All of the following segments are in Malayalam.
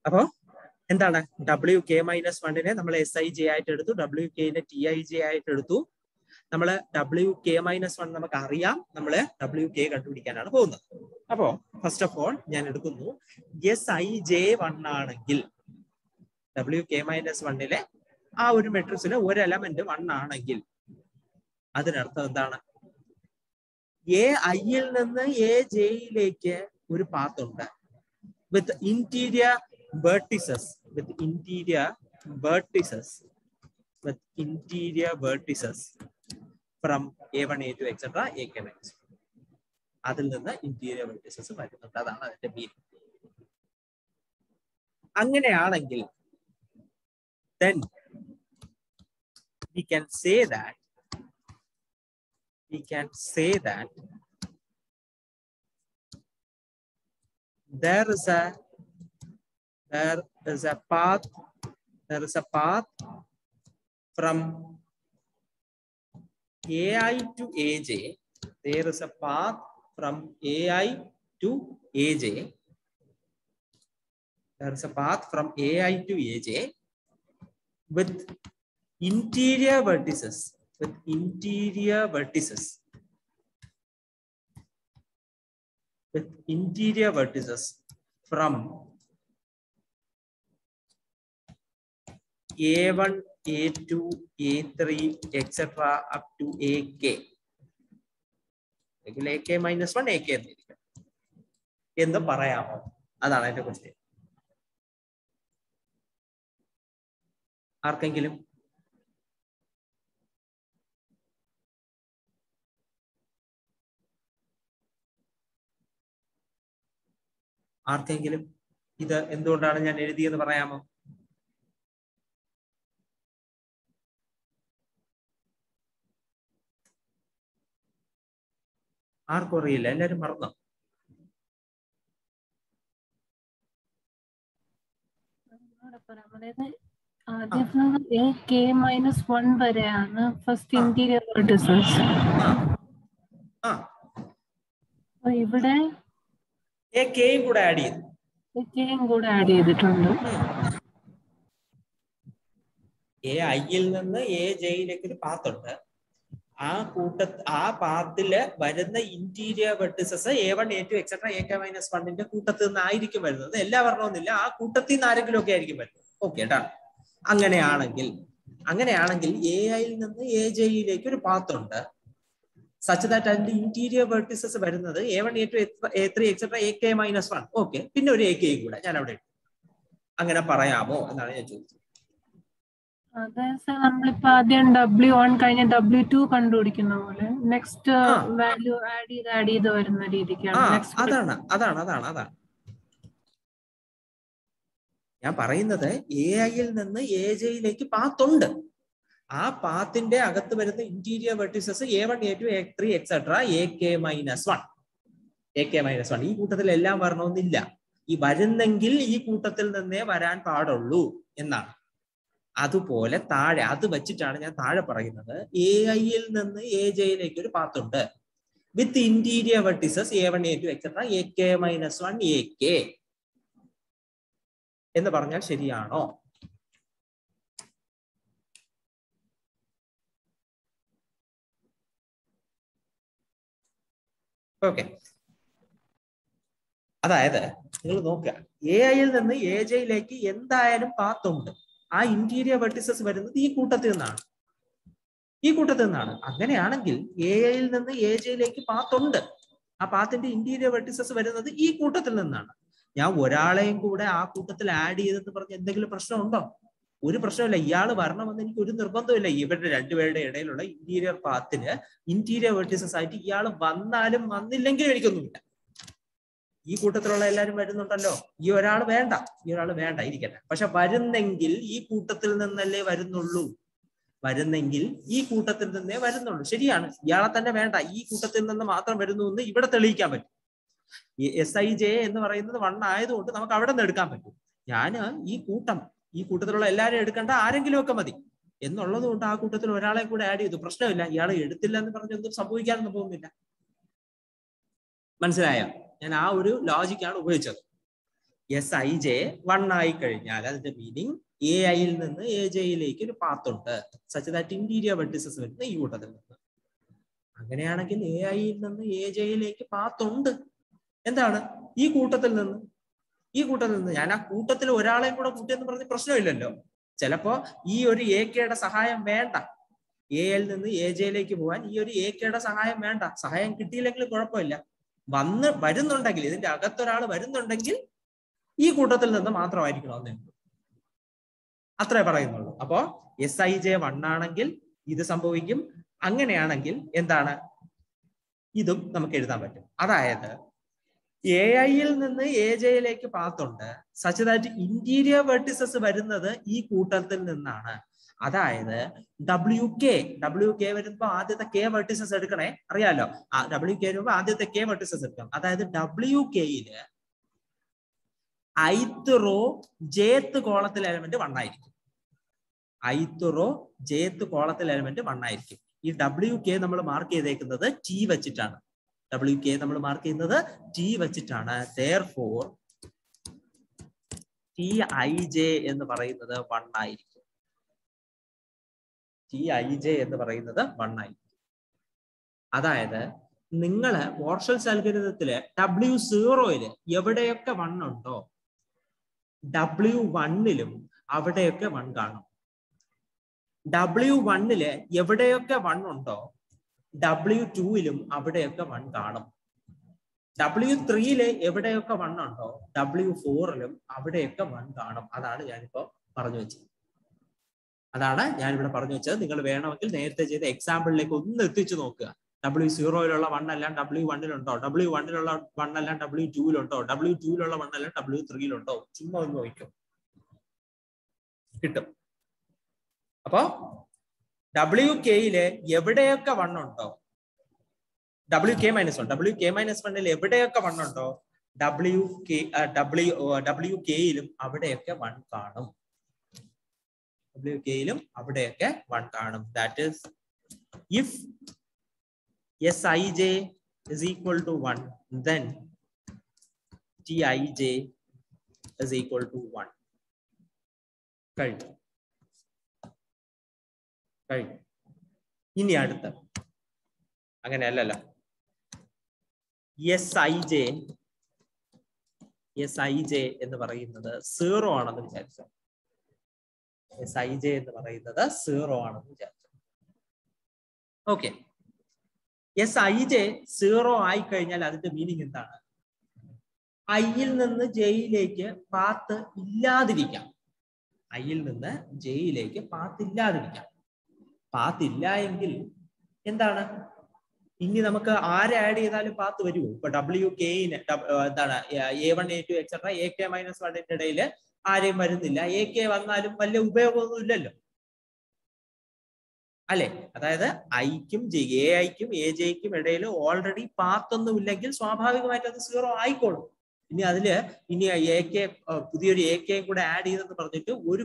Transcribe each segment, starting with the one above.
അപ്പോ എന്താണ് WK-1 നമ്മൾ SIJ ആയിട്ട് എടുത്തു, WK TIJ ആയിട്ട് എടുത്തു. നമ്മൾ WK-1 നമുക്ക് അറിയാം, നമ്മൾ WK കണ്ടുപിടിക്കാനാണ് പോകുന്നത്. അപ്പോ ഫസ്റ്റ് ഓഫ് ഓൾ ഞാൻ എടുക്കുന്നു SIJ1 ആണെങ്കിൽ WK-1 ആ ഒരു മെട്രിക്സിലെ ഒരു എലമെന്റ് 1 ആണെങ്കിൽ അതിനർത്ഥം എന്താണ്? AIയിൽ നിന്ന് AJയിലേക്ക് ഒരു പാത്ത് ഉണ്ട് with interior vertices from A1 A2 etc. AK minus. അതിൽ നിന്ന് ഇന്റീരിയർ വെർട്ടിസസ് വരുന്നുണ്ട്. അതാണ് അതിന്റെ മീനിങ്. അങ്ങനെയാണെങ്കിൽ then we can say that there is a path from AI to AJ. There is a path from AI to AJ. There is a path from AI to AJ with interior vertices. From A1, A2, A3, etc. up to AK. AK-1, AK എന്ന് പറയാമോ? അതാണ് എന്റെ ക്വസ്റ്റ്യൻ. ആർക്കെങ്കിലും? ഇത് എന്തുകൊണ്ടാണ് ഞാൻ എഴുതിയെന്ന് പറയാമോ? ആർക്കും അറിയില്ല, എല്ലാരും മറന്നോ? AK-1 വരെയാണ് ഫസ്റ്റ് ഇന്റീരിയർ വെർട്ടിസസ്. ഇവിടെ AKയും കൂടെ ആഡ് ചെയ്തിട്ടുണ്ട്. AIയിൽ നിന്ന് AJയിലേക്ക് ഒരു പാത്ത് ഉണ്ട്. ആ പാത്തില് വരുന്ന interior vertices A1, A2 etc. AK-1 കൂട്ടത്തിൽ നിന്നായിരിക്കും വരുന്നത്. എല്ലാ വർണ്ണമൊന്നുമില്ല, ആ കൂട്ടത്തിൽ നിന്ന് ആരെങ്കിലും ഒക്കെ ആയിരിക്കും വരുന്നത്. ഓക്കെ ട്ടാ. അങ്ങനെയാണെങ്കിൽ AIയിൽ നിന്ന് AJയിലേക്ക് ഒരു പാത്ത് ഉണ്ട് such that അതിന്റെ ഇന്റീരിയർ വെർട്ടിസസ് വരുന്നത് A1, A2, A3 etc. AK-1. Okay, പിന്നെ ഒരു AKയും കൂടെ ഞാൻ അവിടെ ഇട്ടു. അങ്ങനെ പറയാമോ എന്നാണ് ഞാൻ ചോദിച്ചത്. നമ്മളിപ്പോ ആദ്യം W1 കഴിഞ്ഞ W2 കണ്ടുപിടിക്കുന്ന പോലെ നെക്സ്റ്റ് വാല്യൂ ആഡ് ചെയ്ത് വരുന്ന രീതിക്കാണ്. അതാണ് ഞാൻ പറയുന്നത്. AIയിൽ നിന്ന് AJയിലേക്ക് പാത്ത് ഉണ്ട്. ആ പാത്തിന്റെ അകത്ത് വരുന്ന interior vertices A1, A2, A3 etc. AK-1. ഈ കൂട്ടത്തിൽ എല്ലാം വരണമെന്നില്ല. ഈ വരുന്നെങ്കിൽ ഈ കൂട്ടത്തിൽ നിന്നേ വരാൻ പാടുള്ളൂ എന്നാണ്. അതുപോലെ താഴെ അത് വെച്ചിട്ടാണ് ഞാൻ താഴെ പറയുന്നത് AIയിൽ നിന്ന് AJയിലേക്ക് ഒരു പാത്ത് ഉണ്ട് with interior vertices A1, A2 etc. AK-1 AK എന്ന് പറഞ്ഞാൽ ശരിയാണോ? ഓക്കെ, അതായത് നിങ്ങൾ നോക്കുക, AIയിൽ നിന്ന് AJയിലേക്ക് എന്തായാലും പാത്ത് ഉണ്ട്. ആ ഇന്റീരിയർ വെർട്ടിസസ് വരുന്നത് ഈ കൂട്ടത്തിൽ നിന്നാണ്. അങ്ങനെയാണെങ്കിൽ AIയിൽ നിന്ന് AJയിലേക്ക് പാത്ത് ഉണ്ട്. ആ പാത്തിന്റെ ഇന്റീരിയർ വെർട്ടിസസ് വരുന്നത് ഈ കൂട്ടത്തിൽ നിന്നാണ്. ഞാൻ ഒരാളെയും കൂടെ ആ കൂട്ടത്തിൽ ആഡ് ചെയ്തെന്ന് പറഞ്ഞ് എന്തെങ്കിലും പ്രശ്നമുണ്ടോ? ഒരു പ്രശ്നമില്ല. ഇയാള് വരണമെന്ന് എനിക്ക് ഒരു നിർബന്ധമില്ല. ഇവരുടെ രണ്ടുപേരുടെ ഇടയിലുള്ള ഇന്റീരിയർ പാത്തിന് ഇന്റീരിയർ വെർട്ടിസസ് ആയിട്ട് ഇയാൾ വന്നാലും വന്നില്ലെങ്കിലും എനിക്കൊന്നുമില്ല. ഈ കൂട്ടത്തിലുള്ള എല്ലാവരും വരുന്നുണ്ടല്ലോ. ഈ ഒരാൾ വേണ്ട ഇരിക്കട്ടെ. പക്ഷെ വരുന്നെങ്കിൽ ഈ കൂട്ടത്തിൽ നിന്നല്ലേ വരുന്നുള്ളൂ. ശരിയാണ്, ഇയാളെ തന്നെ വേണ്ട, ഈ കൂട്ടത്തിൽ നിന്ന് മാത്രം വരുന്നു എന്ന് ഇവിടെ തെളിയിക്കാൻ പറ്റും. ഈ SIJ എന്ന് പറയുന്നത് 1 ആയതുകൊണ്ട് നമുക്ക് അവിടെ നിന്ന് എടുക്കാൻ പറ്റും. ഞാൻ ഈ കൂട്ടത്തിലുള്ള എല്ലാവരും എടുക്കേണ്ട, ആരെങ്കിലും ഒക്കെ മതി എന്നുള്ളത് കൊണ്ട് ആ കൂട്ടത്തിൽ ഒരാളെ കൂടെ ആഡ് ചെയ്തു. പ്രശ്നമില്ല, ഇയാളെ എടുത്തില്ല എന്ന് പറഞ്ഞ് ഒന്നും സംഭവിക്കാനൊന്നും പോകുന്നില്ല. മനസ്സിലായോ? ഞാൻ ആ ഒരു ലോജിക്കാണ് ഉപയോഗിച്ചത്. എസ് ഐ ജെ 1 ആയി കഴിഞ്ഞാൽ അതിന്റെ മീനിങ് എ ഐയിൽ നിന്ന് എ ജെയിലേക്ക് ഒരു പാത്ത് ഉണ്ട് സച്ച് ദാറ്റ് ഇന്റീരിയർ വെർട്ടിസസ് വരുന്ന ഈ കൂട്ടത്തിൽ നിന്ന്. അങ്ങനെയാണെങ്കിൽ എ ഐയിൽ നിന്ന് എ ജെയിലേക്ക് പാത്ത് ഉണ്ട്. എന്താണ് ഈ കൂട്ടത്തിൽ നിന്ന് ഞാൻ ആ കൂട്ടത്തിൽ ഒരാളെയും കൂടെ കൂട്ടിയെന്ന് പറഞ്ഞ പ്രശ്നമില്ലല്ലോ. ചിലപ്പോ ഈ ഒരു എ കെയുടെ സഹായം വേണ്ട, എയിൽ നിന്ന് എ ജെയിലേക്ക് പോകാൻ ഈ ഒരു എ കെയുടെ സഹായം വേണ്ട. സഹായം കിട്ടിയില്ലെങ്കിലും കുഴപ്പമില്ല. വരുന്നുണ്ടെങ്കിൽ ഇതിന്റെ അകത്തൊരാൾ വരുന്നുണ്ടെങ്കിൽ ഈ കൂട്ടത്തിൽ നിന്ന് മാത്രമായിരിക്കണം, അത്രേ പറയുന്നുള്ളൂ. അപ്പോ എസ് ഐ ജെ 1 ആണെങ്കിൽ ഇത് സംഭവിക്കും. അങ്ങനെയാണെങ്കിൽ എന്താണ്, ഇതും നമുക്ക് എഴുതാൻ പറ്റും. അതായത് എ ഐയിൽ നിന്ന് എ ജെയിലേക്ക് പാത്തുണ്ട് സച്ച് ദാറ്റ് ഇന്റീരിയർ വെർട്ടിസസ് വരുന്നത് ഈ കൂട്ടത്തിൽ നിന്നാണ്. അതായത് ഡബ്ല്യു കെ വരുമ്പോ ആദ്യത്തെ കെ വെർട്ടിസസ് എടുക്കണേ, അറിയാലോ. ഡബ്ല്യു കെ വരുമ്പോ ആദ്യത്തെ കെ വെർട്ടിസസ് എടുക്കണം. അതായത് ഡബ്ല്യു കെയില് ith റോ jth കോളത്തിൽ എലമെന്റ് 1 ആയിരിക്കും. ith റോ jth കോളത്തിൽ എലമെന്റ് 1 ആയിരിക്കും. ഈ ഡബ്ല്യു കെ നമ്മൾ മാർക്ക് ചെയ്തേക്കുന്നത് ടി വെച്ചിട്ടാണ്. ഡബ്ല്യു കെ നമ്മൾ മാർക്ക് ചെയ്യുന്നത് ടി വെച്ചിട്ടാണ്. therefore ടി ഐ ജെ എന്ന് പറയുന്നത് 1 ആയിരിക്കും. ടി ഐ ജെ എന്ന് പറയുന്നത് 1 ആയിരിക്കും. അതായത് നിങ്ങള് വോർഷൽസ് അൽഗോരിതത്തില് W0 എവിടെയൊക്കെ 1 ഉണ്ടോ W1 അവിടെയൊക്കെ 1 കാണും. W1 എവിടെയൊക്കെ 1 ഉണ്ടോ W2 അവിടെയൊക്കെ 1 കാണും. W3 എവിടെയൊക്കെ 1 ഉണ്ടോ W4 അവിടെയൊക്കെ 1 കാണും. അതാണ് ഞാനിപ്പോ പറഞ്ഞു വെച്ചത്. നിങ്ങൾ വേണമെങ്കിൽ നേരത്തെ ചെയ്ത എക്സാമ്പിളിലേക്ക് ഒന്ന് എത്തിച്ചു നോക്കുക. W0 1 എല്ലാം W1 ഉണ്ടോ, W1 1 എല്ലാം W2 ഉണ്ടോ, W2 1 എല്ലാം W3 ഉണ്ടോ, ചുമ്മാ ഒന്ന് നോക്കും, കിട്ടും. അപ്പോ WK എവിടെയൊക്കെ 1 ഉണ്ടോ WK -1 എവിടെയൊക്കെ 1 ഉണ്ടോ WK അവിടെയൊക്കെ 1 കാണും. അവിടെയൊക്കെ 1 കാണും. That is if Sij is equal to 1, then Tij is equal to 1. കഴിഞ്ഞു. ഇനി അടുത്ത അങ്ങനെയല്ലല്ലോ. Sij എന്ന് പറയുന്നത് 0 ആണെന്ന് വിചാരിച്ചു. Sij എന്ന് പറയുന്നത് 0 ആണെന്ന് വിചാരിച്ചു. ഓക്കെ, Sij 0 ആയി കഴിഞ്ഞാൽ അതിന്റെ മീനിങ് എന്താണ്? ഐയിൽ നിന്ന് ജെയിലേക്ക് പാത്ത് ഇല്ലാതിരിക്കാം. പാത്തില്ല എങ്കിൽ എന്താണ്? ഇനി നമുക്ക് ആരെ ആഡ് ചെയ്താലും പാത്ത് വരുമോ? ഇപ്പൊ WK എന്താണ് A1 A2 എക്സെട്ര AK -1 ഇടയിൽ ആരെയും വരുന്നില്ല. AK വന്നാലും വലിയ ഉപയോഗമൊന്നും ഇല്ലല്ലോ, അല്ലെ? അതായത് ഐക്കും AIക്കും AJക്കും ഇടയിൽ ഓൾറെഡി പാത്തൊന്നും ഇല്ലെങ്കിൽ സ്വാഭാവികമായിട്ട് അത് 0 ആയിക്കോളും. ഇനി AK പുതിയൊരു AK കൂടെ ആഡ് ചെയ്തെന്ന് പറഞ്ഞിട്ട് ഒരു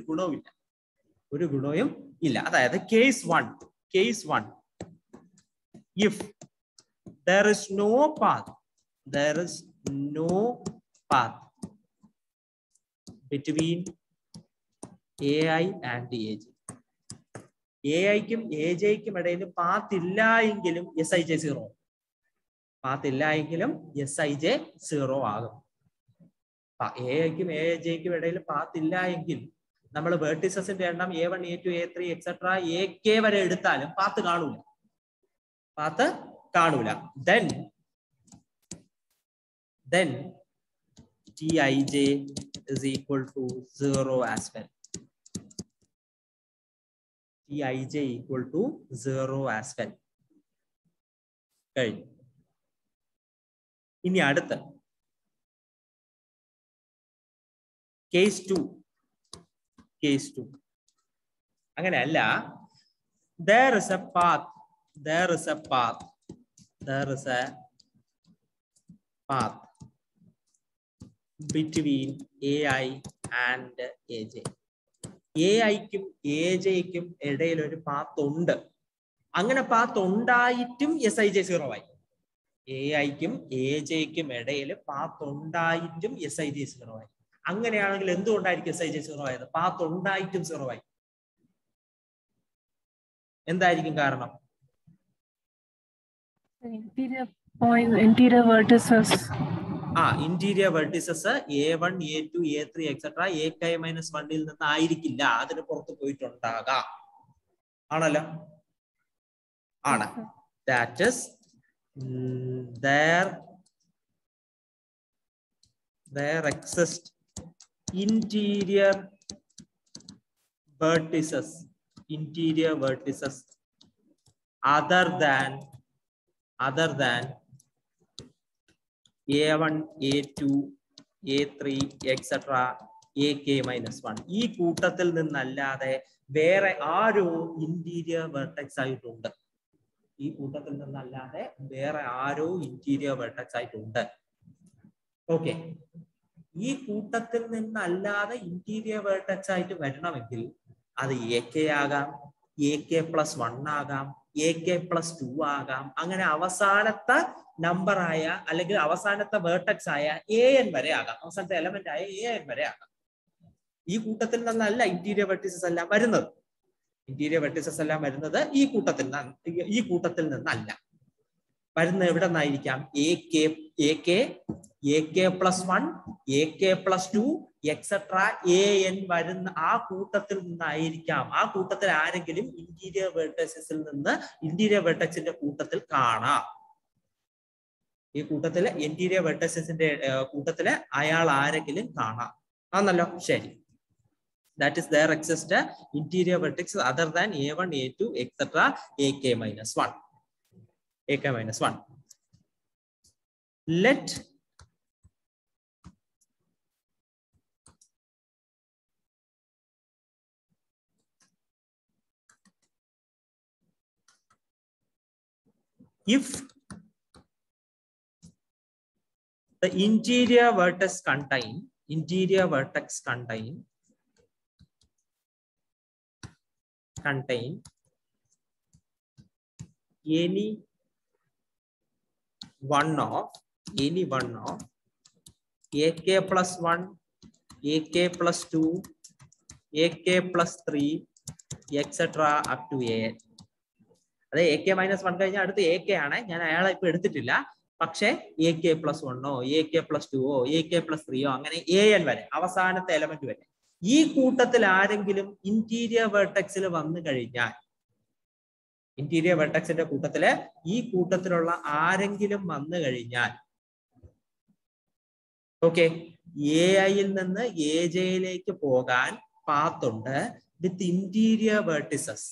ഗുണവും ഇല്ല. അതായത് case 1 if there is no path between AI and AJ. AIക്കും AJക്കും ഇടയിൽ പാത്ത് ഇല്ല എങ്കിലും Sij 0. ആകും. AIക്കും AJക്കും ഇടയിൽ പാത്ത് ഇല്ല എങ്കിൽ നമ്മൾ വെർട്ടിസസിന്റെ എണ്ണം A1 A2 A3 etcetera AK വരെ എടുത്താലും പാത്ത് കാണൂല. then Tij is equal to 0 as well. കഴിഞ്ഞു. ഇനി അടുത്ത കേസ് 2. അങ്ങനെയല്ല. there is a path between AI and AJ. AIക്കും AJക്കും ഇടയിൽ ഒരു പാത്ത് ഉണ്ട്. അങ്ങനെ പാത്ത് ഉണ്ടായിട്ടും Sij 0 ആയി. AIക്കും AJക്കും ഇടയിൽ പാത്ത് ഉണ്ടായിട്ടും Sij 0 ആയി. അങ്ങനെയാണെങ്കിൽ എന്തുകൊണ്ടായിരിക്കും SIJ 0 ആയത്? പാത്ത് ഉണ്ടായിട്ടും 0 ആയി. എന്തായിരിക്കും കാരണം? Interior vertices. Interior vertices A1, A2, A3 etcetera AK-1 ൽ നിന്ന് ആയിരിക്കില്ല, അതിന് പുറത്ത് പോയിട്ടുണ്ടാകാം. ആണല്ലോ? ആണ്. That is there exist interior vertices other than A1, A2, A3 etcetera AK-1. ഈ കൂട്ടത്തിൽ നിന്നല്ലാതെ വേറെ ആരോ ഇന്റീരിയർ വെർട്ടെക്സ് ആയിട്ടുണ്ട്. ഈ കൂട്ടത്തിൽ നിന്നല്ലാതെ വേറെ ആരോ ഇന്റീരിയർ വെർട്ടെക്സ് ആയിട്ടുണ്ട്. ഓക്കെ, ഈ കൂട്ടത്തിൽ നിന്നല്ലാതെ ഇന്റീരിയർ വെർട്ടെക്സ് ആയിട്ട് വരണമെങ്കിൽ അത് AK ആകാം, AK+1 ആകാം, AK+2 ആകാം. അങ്ങനെ അവസാനത്തെ നമ്പർ ആയ അല്ലെങ്കിൽ അവസാനത്തെ വേർട്ടെക്സ് ആയ AN വരെ ആകാം, അവസാനത്തെ എലമെന്റ് ആയ AN വരെ ആകാം. ഈ കൂട്ടത്തിൽ നിന്നല്ല ഇന്റീരിയർ വെർട്ടിസസ് എല്ലാം വരുന്നത്. ഇന്റീരിയർ വെർട്ടിസസ് എല്ലാം വരുന്നത് ഈ കൂട്ടത്തിൽ നിന്നല്ല. വരുന്ന എവിടെ നിന്നായിരിക്കാം? AK+1, AK+2 എക്സെട്ര AN വരുന്ന ആ കൂട്ടത്തിൽ നിന്നായിരിക്കാം. ആ കൂട്ടത്തിൽ ആരെങ്കിലും ഇന്റീരിയർ വെർട്ടെക്സിന്റെ കൂട്ടത്തിൽ കാണാം. ഈ കൂട്ടത്തില് ഇന്റീരിയർ വെർട്ടെക്സിന്റെ കൂട്ടത്തില് അയാൾ ആരെങ്കിലും കാണാം. ആണല്ലോ? ശരി. That is there exists interior vertex other than A1, A2 etc. AK-1. Let if the interior vertex contain any one of AK+1, AK+2, AK+3 etc. up to AN. അതെ, AK-1 കഴിഞ്ഞാൽ അടുത്ത് AK ആണ്. ഞാൻ അയാളെ ഇപ്പൊ എടുത്തിട്ടില്ല. പക്ഷെ AK+1 AK+2 AK+3 അങ്ങനെ AN വരെ അവസാനത്തെ എലമെന്റ് വരെ ഈ കൂട്ടത്തിൽ ആരെങ്കിലും ഇന്റീരിയർ വെർട്ടെക്സിൽ വന്നു കഴിഞ്ഞാൽ, ഇന്റീരിയർ വെർട്ടെക്സിന്റെ കൂട്ടത്തില് ഈ കൂട്ടത്തിലുള്ള ആരെങ്കിലും വന്നു കഴിഞ്ഞാൽ, ഓക്കെ, AI-ൽ നിന്ന് AJ-യിലേക്ക് പോകാൻ പാത്തുണ്ട് with interior vertices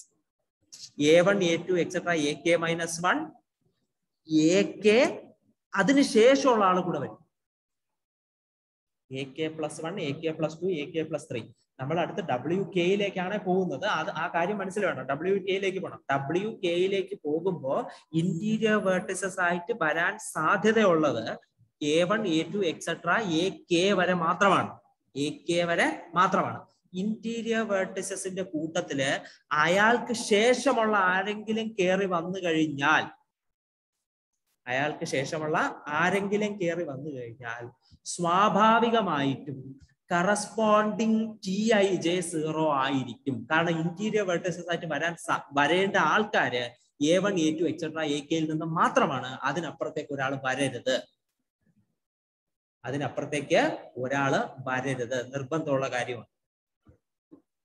A1, A2 etcetera AK-1, AK അതിനുശേഷമുള്ള ആൾ കൂടെ വരും. AK+1, AK+2 AK+3. നമ്മൾ അടുത്ത് WK-യിലേക്കാണ് പോകുന്നത്. ആ കാര്യം മനസ്സിലാവണം. WK-യിലേക്ക് പോകണം. WK-യിലേക്ക് പോകുമ്പോൾ ഇന്റീരിയർ വെർട്ടിസസ് ആയിട്ട് വരാൻ സാധ്യതയുള്ളത് A1, A2 എക്സെട്ര AK വരെ മാത്രമാണ്. ഇന്റീരിയർ വെർട്ടിസസിന്റെ കൂട്ടത്തില് അയാൾക്ക് ശേഷമുള്ള ആരെങ്കിലും കയറി വന്നു കഴിഞ്ഞാൽ, സ്വാഭാവികമായിട്ടും കറസ്പോണ്ടിങ് TIJ 0 ആയിരിക്കും. കാരണം ഇന്റീരിയർ വെർട്ടിസസ് ആയിട്ട് വരേണ്ട ആൾക്കാര് A1, A2 എക്സെട്ര AK-യിൽ നിന്ന് മാത്രമാണ്. അതിനപ്പുറത്തേക്ക് ഒരാൾ വരരുത്. നിർബന്ധമുള്ള കാര്യമാണ്.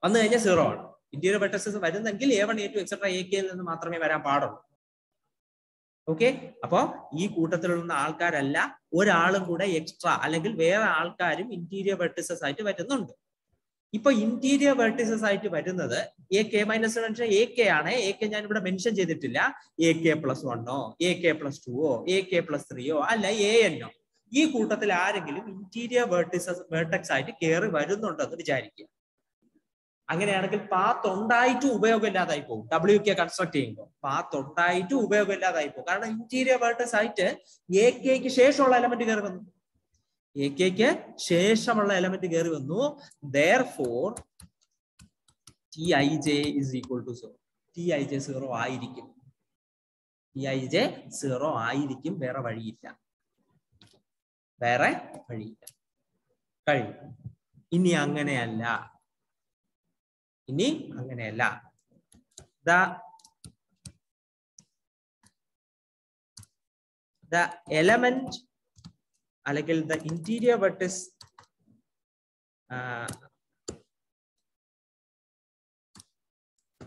വന്നു കഴിഞ്ഞാൽ 0 ആണ്. ഇന്റീരിയർ വെർട്ടിസസ് വരുന്നെങ്കിൽ A1, A2 എക്സെട്ര AK-യിൽ നിന്ന് മാത്രമേ വരാൻ പാടുള്ളൂ. ഓക്കെ, അപ്പോ ഈ കൂട്ടത്തിലുള്ള ആൾക്കാരല്ല, ഒരാളും കൂടെ എക്സ്ട്രാ അല്ലെങ്കിൽ വേറെ ആൾക്കാരും ഇന്റീരിയർ വെർട്ടിസസ് ആയിട്ട് വരുന്നുണ്ട്. ഇപ്പൊ ഇന്റീരിയർ വെർട്ടിസസ് ആയിട്ട് വരുന്നത് AK-1 AK ആണ്. AK ഞാൻ ഇവിടെ മെൻഷൻ ചെയ്തിട്ടില്ല. AK+1 AK+2 AK+3 അല്ല AN. ഈ കൂട്ടത്തിൽ ആരെങ്കിലും ഇന്റീരിയർ വെർട്ടെക്സ് ആയിട്ട് കയറി വരുന്നുണ്ടെന്ന് വിചാരിക്കുക. അങ്ങനെയാണെങ്കിൽ പാത്ത് ഉണ്ടായിട്ട് ഉപയോഗമില്ലാതായി പോകും. WK കൺസ്ട്രക്ട് ചെയ്യുമ്പോൾ പാത്ത് ഉണ്ടായിട്ട് ഉപയോഗമില്ലാതായി പോകും. കാരണം ഇന്റീരിയർ വെർട്ടെക്സ് ആയിട്ട് AK-ക്ക് ശേഷമുള്ള എലമെന്റ് കയറി വന്നു. Therefore TIJ is equal to 0. TIJ 0 ആയിരിക്കും. വേറെ വഴിയില്ല. കഴിയും. ഇനി അങ്ങനെയല്ല. the element അല്ലെങ്കിൽ the interior vertex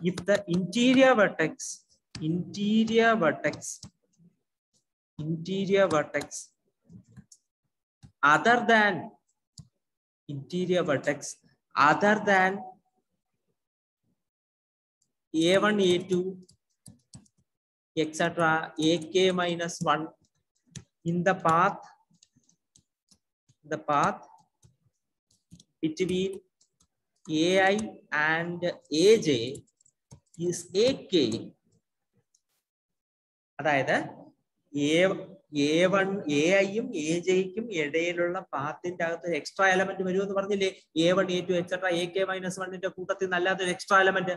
if the interior vertex other than a1 a2 etc ak minus 1 in the path between ai and aj is ak. അതായത് a1 ai-യും aj-ക്കും ഇടയിലുള്ള പാത്തിന്റെ അകത്ത് എക്സ്ട്രാ എലമെന്റ് വരുമെന്ന് പറഞ്ഞില്ലേ? a1 a2 etcetera ak minus 1ന്റെ കൂട്ടത്തിൽ നിന്ന് അല്ലാത്തൊരു എക്സ്ട്രാ എലമെന്റ്.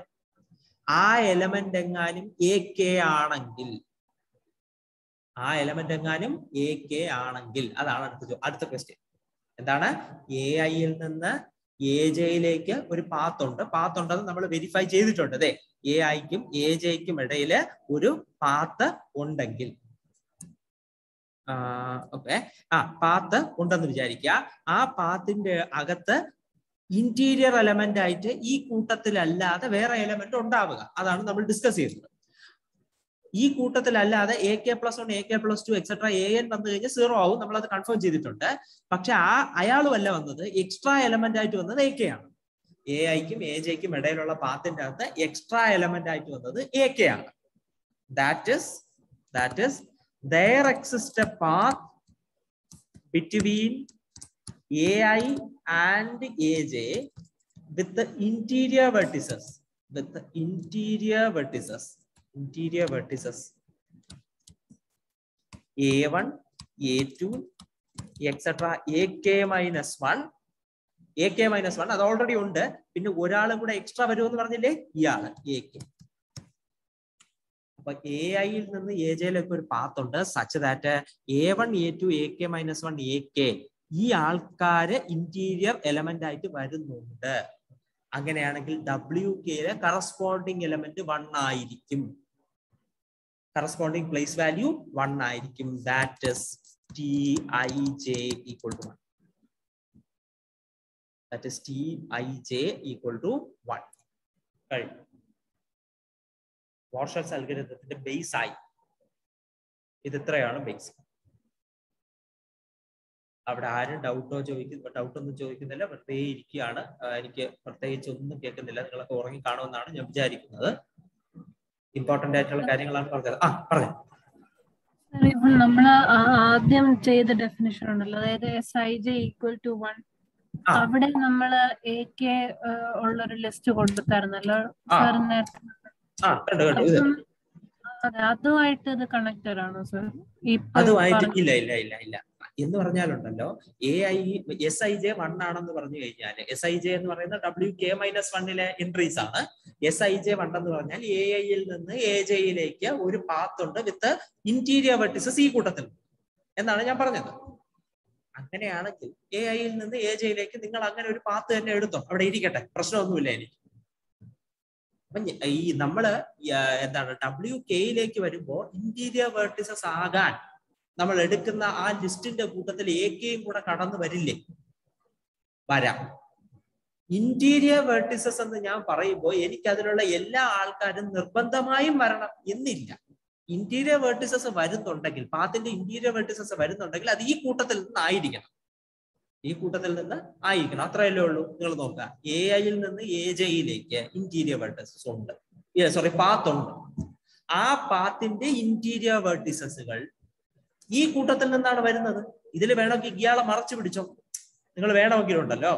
ആ എലമെന്റ് എങ്ങാനും ak ആണെങ്കിൽ അതാണ് അടുത്ത ക്വസ്റ്റ്യൻ. എന്താണ്? ai-യിൽ നിന്ന് aj-യിലേക്ക് ഒരു പാത്ത് ഉണ്ടെന്ന് നമ്മൾ വെരിഫൈ ചെയ്തിട്ടുണ്ട്. അതെ, ai-ക്കും aj-ക്കും ഇടയിൽ ഒരു പാത്ത് ഉണ്ടെങ്കിൽ പാത്ത് ഉണ്ടെന്ന് വിചാരിക്കുക. ആ പാത്തിന്റെ അകത്ത് ഇന്റീരിയർ എലമെന്റ് ആയിട്ട് ഈ കൂട്ടത്തിലല്ലാതെ വേറെ എലമെന്റ് ഉണ്ടാവുക. അതാണ് നമ്മൾ ഡിസ്കസ് ചെയ്തത്. ഈ കൂട്ടത്തിലല്ലാതെ ak+1 ak+2 എക്സെട്ര an വന്നു കഴിഞ്ഞാൽ 0 ആവും. നമ്മൾ അത് കൺഫേം ചെയ്തിട്ടുണ്ട്. പക്ഷെ അയാളുമല്ല വന്നത്, എക്സ്ട്രാ എലമെന്റ് ആയിട്ട് വന്നത് ak ആണ്. ai-ക്കും aj-ക്കും ഇടയിലുള്ള പാത്തിന്റെ അകത്ത് എക്സ്ട്രാ എലമെന്റ് ആയിട്ട് വന്നത് ak ആണ്. That is there exists a path between ai and aj with the interior vertices a1 a2 etc ak minus 1 അത് ഓൾറെഡി ഉണ്ട്. പിന്നെ ഒരാളും കൂടെ എക്സ്ട്രാ വരുമെന്ന് പറഞ്ഞില്ലേ? ഇയാള് ak. അപ്പൊ ai-യിൽ നിന്ന് aj-യിലേക്ക് ഒരു പാത്ത് ഉണ്ട്. Such that a1 a2 ak minus 1 ak ഈ ആൾക്കാര് ഇന്റീരിയർ എലമെന്റ് ആയിട്ട് വരുന്നുണ്ട്. അങ്ങനെയാണെങ്കിൽ wk-യിലെ കറസ്പോണ്ടിങ് എലമെന്റ് 1 ആയിരിക്കും. കറസ്പോണ്ടിങ് പ്ലേസ് വാല്യൂ 1 ആയിരിക്കും. That is tij equal to 1. കഴിഞ്ഞു. വാർഷൽസ് അൽഗോരിതത്തിന്റെ ബേസ് ആയി. ഇത് ഇത്രയാണ് ബേസ്. അവിടെ ആരും ഡൗട്ടൊന്നും ചോദിക്കുന്നില്ല. വെറുതെ ഇരിക്കുകയാണ്. എനിക്ക് പ്രത്യേകിച്ച് ഒന്നും കേൾക്കുന്നില്ല. നിങ്ങളൊക്കെ ഉറങ്ങി കാണുമെന്നാണ് ഞാൻ വിചാരിക്കുന്നത്. ഇമ്പോർട്ടന്റ് ആയിട്ടുള്ള കാര്യങ്ങളാണ് പറഞ്ഞത്. പറഞ്ഞു. നമ്മൾ ആദ്യം ചെയ്ത ഡെഫിനിഷൻ ഉണ്ടല്ലോ, അതായത് Sij equal to 1. അവിടെ നമ്മള് ak ഉള്ളൊരു ലിസ്റ്റ് കൊടുത്തായിരുന്നല്ലോ സാർ നേരത്തെ. അതുമായിട്ട് ഇത് കണക്റ്റഡ് ആണോ സർ? അതുമായിട്ട് ഇല്ല എന്ന് പറഞ്ഞാലുണ്ടല്ലോ, Sij 1 ആണെന്ന് പറഞ്ഞു കഴിഞ്ഞാൽ Sij എന്ന് പറയുന്നത് wk-1 എൻട്രീസ് ആണ്. Sij 1 എന്ന് പറഞ്ഞാൽ ai-യിൽ നിന്ന് aj-യിലേക്ക് ഒരു പാത്ത് ഉണ്ട് വിത്ത് ഇന്റീരിയർ വെർട്ടിസസ് ഈ കൂട്ടത്തിൽ എന്നാണ് ഞാൻ പറഞ്ഞത്. അങ്ങനെയാണെങ്കിൽ ai-യിൽ നിന്ന് aj-യിലേക്ക് നിങ്ങൾ അങ്ങനെ ഒരു പാത്ത് തന്നെ എടുത്തോ, അവിടെ ഇരിക്കട്ടെ, പ്രശ്നമൊന്നുമില്ല എനിക്ക്. അപ്പൊ ഈ നമ്മള് എന്താണ് wk-യിലേക്ക് വരുമ്പോ ഇന്റീരിയർ വെർട്ടിസസ് ആകാൻ നമ്മൾ എടുക്കുന്ന ആ ലിസ്റ്റിന്റെ കൂട്ടത്തിൽ ak-യും കൂടെ കടന്നു വരില്ലേ? വരാം. ഇന്റീരിയർ വെർട്ടിസസ് എന്ന് ഞാൻ പറയുമ്പോൾ എനിക്ക് അതിലുള്ള എല്ലാ ആൾക്കാരും നിർബന്ധമായും വരണം എന്നില്ല. ഇന്റീരിയർ വെർട്ടിസസ് വരുന്നുണ്ടെങ്കിൽ, പാത്തിന്റെ ഇന്റീരിയർ വെർട്ടിസസ് വരുന്നുണ്ടെങ്കിൽ അത് ഈ കൂട്ടത്തിൽ നിന്ന് ആയിരിക്കണം. അത്രയല്ലേ ഉള്ളൂ. നിങ്ങൾ നോക്കുക, ai-യിൽ നിന്ന് aj-യിലേക്ക് ഇന്റീരിയർ വെർട്ടിസസ് ഉണ്ട്, പാത്ത് ഉണ്ട്. ആ പാത്തിന്റെ ഇന്റീരിയർ വെർട്ടിസസുകൾ ഈ കൂട്ടത്തിൽ നിന്നാണ് വരുന്നത്. ഇതിൽ വേണമെങ്കിൽ ഇയാളെ മറച്ചു പിടിച്ചോ, നിങ്ങൾ വേണമെങ്കിലുണ്ടല്ലോ.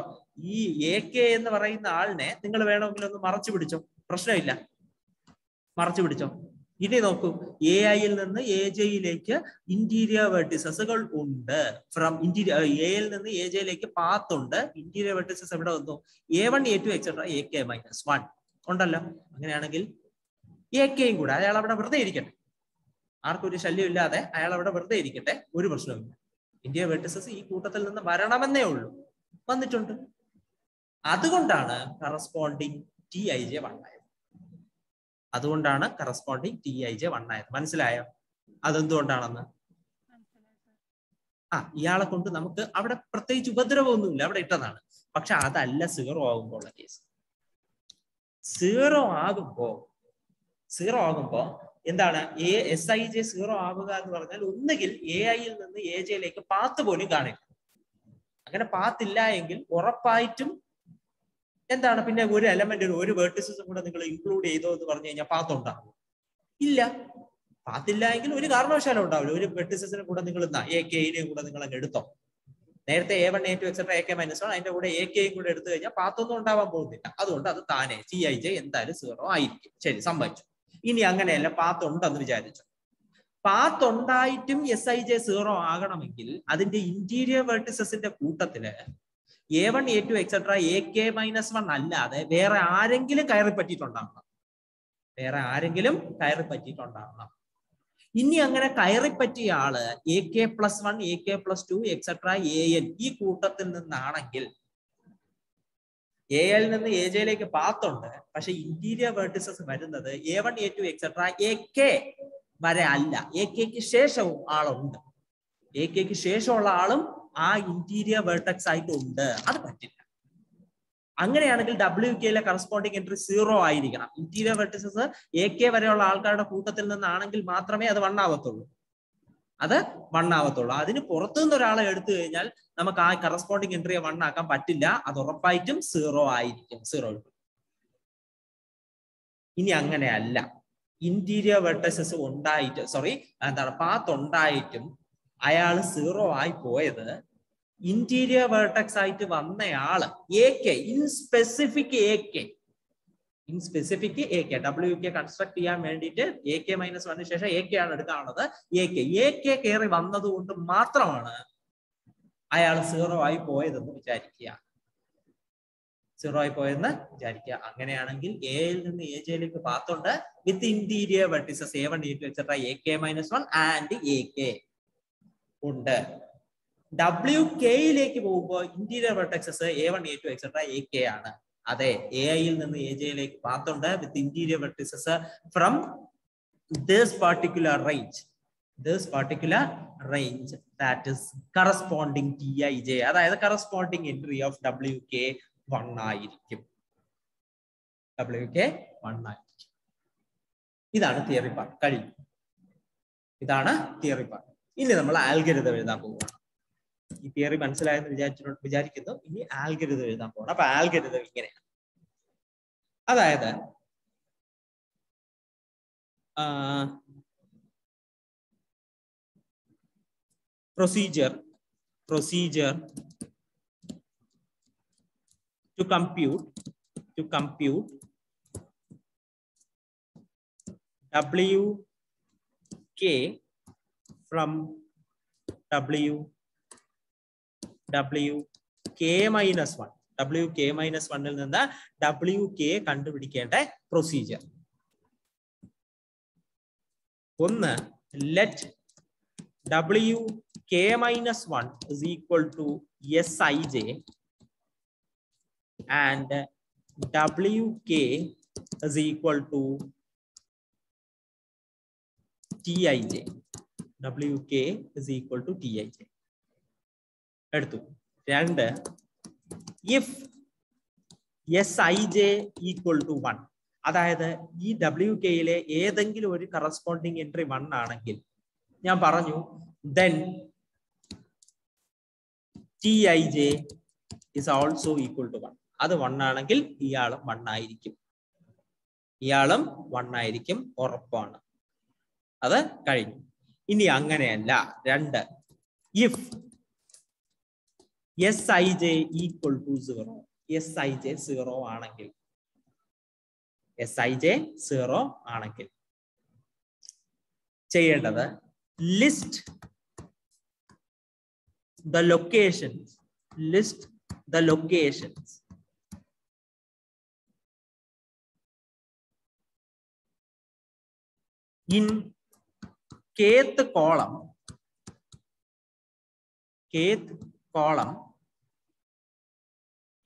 ഈ ak എന്ന് പറയുന്ന ആളിനെ നിങ്ങൾ വേണമെങ്കിൽ ഒന്ന് മറച്ചു പിടിച്ചോ, പ്രശ്നമില്ല, മറച്ചു പിടിച്ചോ. ഇനി നോക്കൂ, ai-യിൽ നിന്ന് aj-യിലേക്ക് ഇന്റീരിയർ വെർട്ടിസസുകൾ ഉണ്ട്. ഫ്രം a-യിൽ നിന്ന് aj-യിലേക്ക് പാത്ത് ഉണ്ട്. ഇന്റീരിയർ വെർട്ടിസസ് എവിടെ വന്നു? a1 a2 etcetera ak minus 1 ഉണ്ടല്ലോ. അങ്ങനെയാണെങ്കിൽ ak-യും കൂടെ അയാൾ അവിടെ വെറുതെ ഇരിക്കട്ടെ, ആർക്കൊരു ശല്യം ഇല്ലാതെ അയാൾ അവിടെ വെറുതെ ഇരിക്കട്ടെ, ഒരു പ്രശ്നവുമില്ല. ഇന്റീരിയർ വെർട്ടിസസ് ഈ കൂട്ടത്തിൽ നിന്ന് വരണമെന്നേ ഉള്ളൂ, വന്നിട്ടുണ്ട്. അതുകൊണ്ടാണ് കറസ്പോണ്ടിങ് TIJ 1 ആയത്. അതുകൊണ്ടാണ് കറസ്പോണ്ടിങ് TIJ 1 ആയത്. മനസ്സിലായോ അതെന്തുകൊണ്ടാണെന്ന്? ഇയാളെ കൊണ്ട് നമുക്ക് അവിടെ പ്രത്യേകിച്ച് ഉപദ്രവമൊന്നുമില്ല, അവിടെ ഇട്ടതാണ്. പക്ഷെ അതല്ല 0 ആകുമ്പോൾ ഉള്ള കേസ്. 0 ആകുമ്പോ എന്താണ് SIJ 0 ആവുക എന്ന് പറഞ്ഞാൽ ഒന്നുകിൽ AIയിൽ നിന്ന് AJയിലേക്ക് പാത്ത് പോലും കാണില്ല. അങ്ങനെ പാത്തില്ല എങ്കിൽ ഉറപ്പായിട്ടും എന്താണ് പിന്നെ ഒരു എലമെന്റ് ഒരു വേർട്ടിസസും കൂടെ നിങ്ങൾ ഇൻക്ലൂഡ് ചെയ്തോ എന്ന് പറഞ്ഞു കഴിഞ്ഞാൽ പാത്ത് ഉണ്ടാവും? ഇല്ല. പാത്തില്ല എങ്കിൽ ഒരു കാരണവശാലും ഉണ്ടാവില്ല. ഒരു വെർട്ടിസസിനെ കൂടെ നിങ്ങൾ AKനെയും കൂടെ നിങ്ങൾ അങ്ങ് എടുത്തോ. നേരത്തെ A1 A2 എക്സെട്ര AK-1 അതിന്റെ കൂടെ AKയും കൂടെ എടുത്തു കഴിഞ്ഞാൽ പാത്തൊന്നും ഉണ്ടാവാൻ പോകുന്നില്ല. അതുകൊണ്ട് അത് താനെ TIJ എന്തായാലും 0 ആയിരിക്കും. ശരി, സംഭവിച്ചു. ഇനി അങ്ങനെയല്ല, പാത്ത് ഉണ്ടെന്ന് വിചാരിച്ചു. പാത്ത് ഉണ്ടായിട്ടും SIJ 0 ആകണമെങ്കിൽ അതിന്റെ ഇന്റീരിയർ വെർട്ടിസസിന്റെ കൂട്ടത്തില് A1 A2 എക്സെട്ര AK-1 അല്ലാതെ വേറെ ആരെങ്കിലും കയറി പറ്റിയിട്ടുണ്ടാകണം. ഇനി അങ്ങനെ കയറി പറ്റിയ ആള് AK+1 AK+2 എക്സെട്ര AN ഈ കൂട്ടത്തിൽ നിന്നാണെങ്കിൽ AL നിന്ന് AJയിലേക്ക് പാത്തുണ്ട്. പക്ഷെ ഇന്റീരിയർ വെർട്ടിസസ് വരുന്നത് A1 A2 എക്സെട്ര AK വരെ അല്ല, AKക്ക് ശേഷവും ആളുണ്ട്. AKക്ക് ശേഷമുള്ള ആളും ആ ഇന്റീരിയർ വെർട്ടെക്സ് ആയിട്ട് ഉണ്ട്. അത് പറ്റില്ല. അങ്ങനെയാണെങ്കിൽ WKയിലെ കറസ്പോണ്ടിങ് എൻട്രി 0 ആയിരിക്കണം. ഇന്റീരിയർ വെർട്ടിസസ് AK വരെയുള്ള ആൾക്കാരുടെ കൂട്ടത്തിൽ നിന്നാണെങ്കിൽ മാത്രമേ അത് 1 ആവത്തുള്ളൂ. അതിന് പുറത്തുനിന്ന് ഒരാളെ എടുത്തു കഴിഞ്ഞാൽ നമുക്ക് ആ കറസ്പോണ്ടിങ് എൻട്രിയെ 1 ആക്കാൻ പറ്റില്ല. അത് ഉറപ്പായിട്ടും 0 ആയിരിക്കും. 0. ഇനി അങ്ങനെയല്ല, ഇന്റീരിയർ വെർട്ടിസസ് ഉണ്ടായിട്ട് പാത്ത് ഉണ്ടായിട്ടും അയാൾ 0 ആയി പോയത് ഇന്റീരിയർ വെർട്ടെക്സ് ആയിട്ട് വന്നയാള് AK in specific AK WK construct ചെയ്യാൻ വേണ്ടിയിട്ട് AK-1 ശേഷം AK ആണ് എടുക്കാനുള്ളത്. AK കയറി വന്നത് കൊണ്ട് മാത്രമാണ് അയാൾ 0 ആയി പോയതെന്ന് വിചാരിക്കുക. അങ്ങനെയാണെങ്കിൽ Aയിൽ നിന്ന് AJയിലേക്ക് പാത്തുണ്ട് with interior vertices A1 A2 etcetera AK-1 and AK ഉണ്ട്. WKയിലേക്ക് പോകുമ്പോൾ interior വെർട്ടെക്സസ് A1 A2 etcetera AK ആണ്. അതെ, AIയിൽ നിന്ന് AJയിലേക്ക് പാത്തുണ്ട് with interior vertices from this particular range that is corresponding TIJ. അതായത് corresponding entry of WK 1 ആയിരിക്കും. ഇതാണ് തിയറി പാർട്ട്. കഴിഞ്ഞു. ഇതാണ് തിയറി പാർട്ട്. ഇനി നമ്മൾ ആൽഗരിതം എഴുതാൻ പോവുകയാണ്. ഈ തിയറി മനസ്സിലായെന്ന് വിചാരിക്കുന്നു. ഇനി ആൽഗരിതം എഴുതാൻ പോകണം. അപ്പൊ ആൽഗരിതം ഇങ്ങനെയാണ്. അതായത് procedure to compute WK from WK-1 WK-1ൽ നിന്ന് WK കണ്ടുപിടിക്കേണ്ട പ്രൊസീജിയർ. ഒന്ന്, let WK-1 is equal to SIJ and WK is equal to TIJ. WK is equal to TIJ. എടുത്തു. രണ്ട്, if SIJ equal to 1, അതായത് ഈ WKയിലെ ഏതെങ്കിലും ഒരു കറസ്പോണ്ടിങ് എൻട്രി 1 ആണെങ്കിൽ ഞാൻ പറഞ്ഞു then TIJ is also equal to 1. അത് 1 ആണെങ്കിൽ ഇയാളും 1 ആയിരിക്കും, ഉറപ്പാണ്. അത് കഴിഞ്ഞു. ഇനി അങ്ങനെയല്ല. രണ്ട്, if SIJ equal to 0, SIJ 0 ആണെങ്കിൽ ചെയ്യേണ്ടത് list the locations in kth column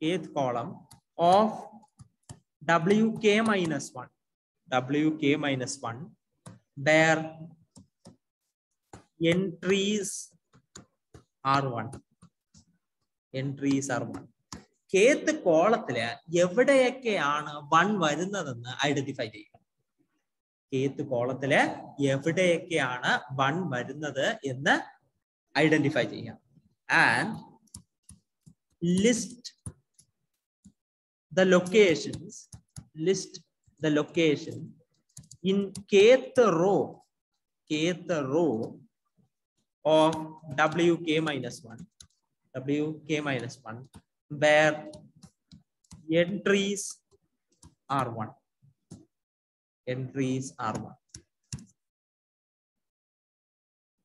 kth column of wk minus 1, wk minus 1, where entries are 1. Entries are 1. kth കോളത്തില് എവിടെയൊക്കെയാണ് 1 വരുന്നതെന്ന് ഐഡന്റിഫൈ ചെയ്യുക. kth കോളത്തില് എവിടെയൊക്കെയാണ് 1 വരുന്നത് എന്ന് ഐഡന്റിഫൈ ചെയ്യുക. And list the locations in kth row of wk minus 1 where entries are 1.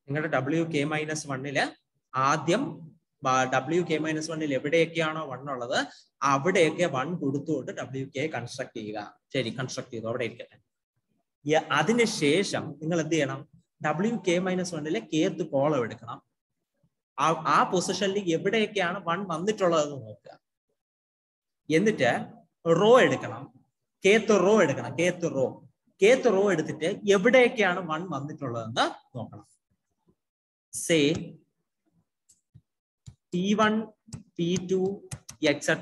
നിങ്ങളുടെ wk minus 1 ആദ്യം wk minus 1 എവിടെയൊക്കെയാണോ 1 ഉള്ളത് അവിടെയൊക്കെ 1 കൊടുത്തുകൊണ്ട് wk കൺസ്ട്രക്ട് ചെയ്യുക. ശരി, കൺസ്ട്രക്ട് ചെയ്തു, അവിടെ ഇരിക്കട്ടെ. അതിനുശേഷം നിങ്ങൾ എന്ത് ചെയ്യണം? wk minus 1 kth കോളം എടുക്കണം. ആ പൊസിഷനിൽ എവിടെയൊക്കെയാണ് 1 വന്നിട്ടുള്ളതെന്ന് നോക്കുക. എന്നിട്ട് റോ എടുക്കണം, kth റോ എടുക്കണം. kth റോ എടുത്തിട്ട് എവിടെയൊക്കെയാണ് 1 വന്നിട്ടുള്ളതെന്ന് നോക്കണം. Say P1, P2, etc.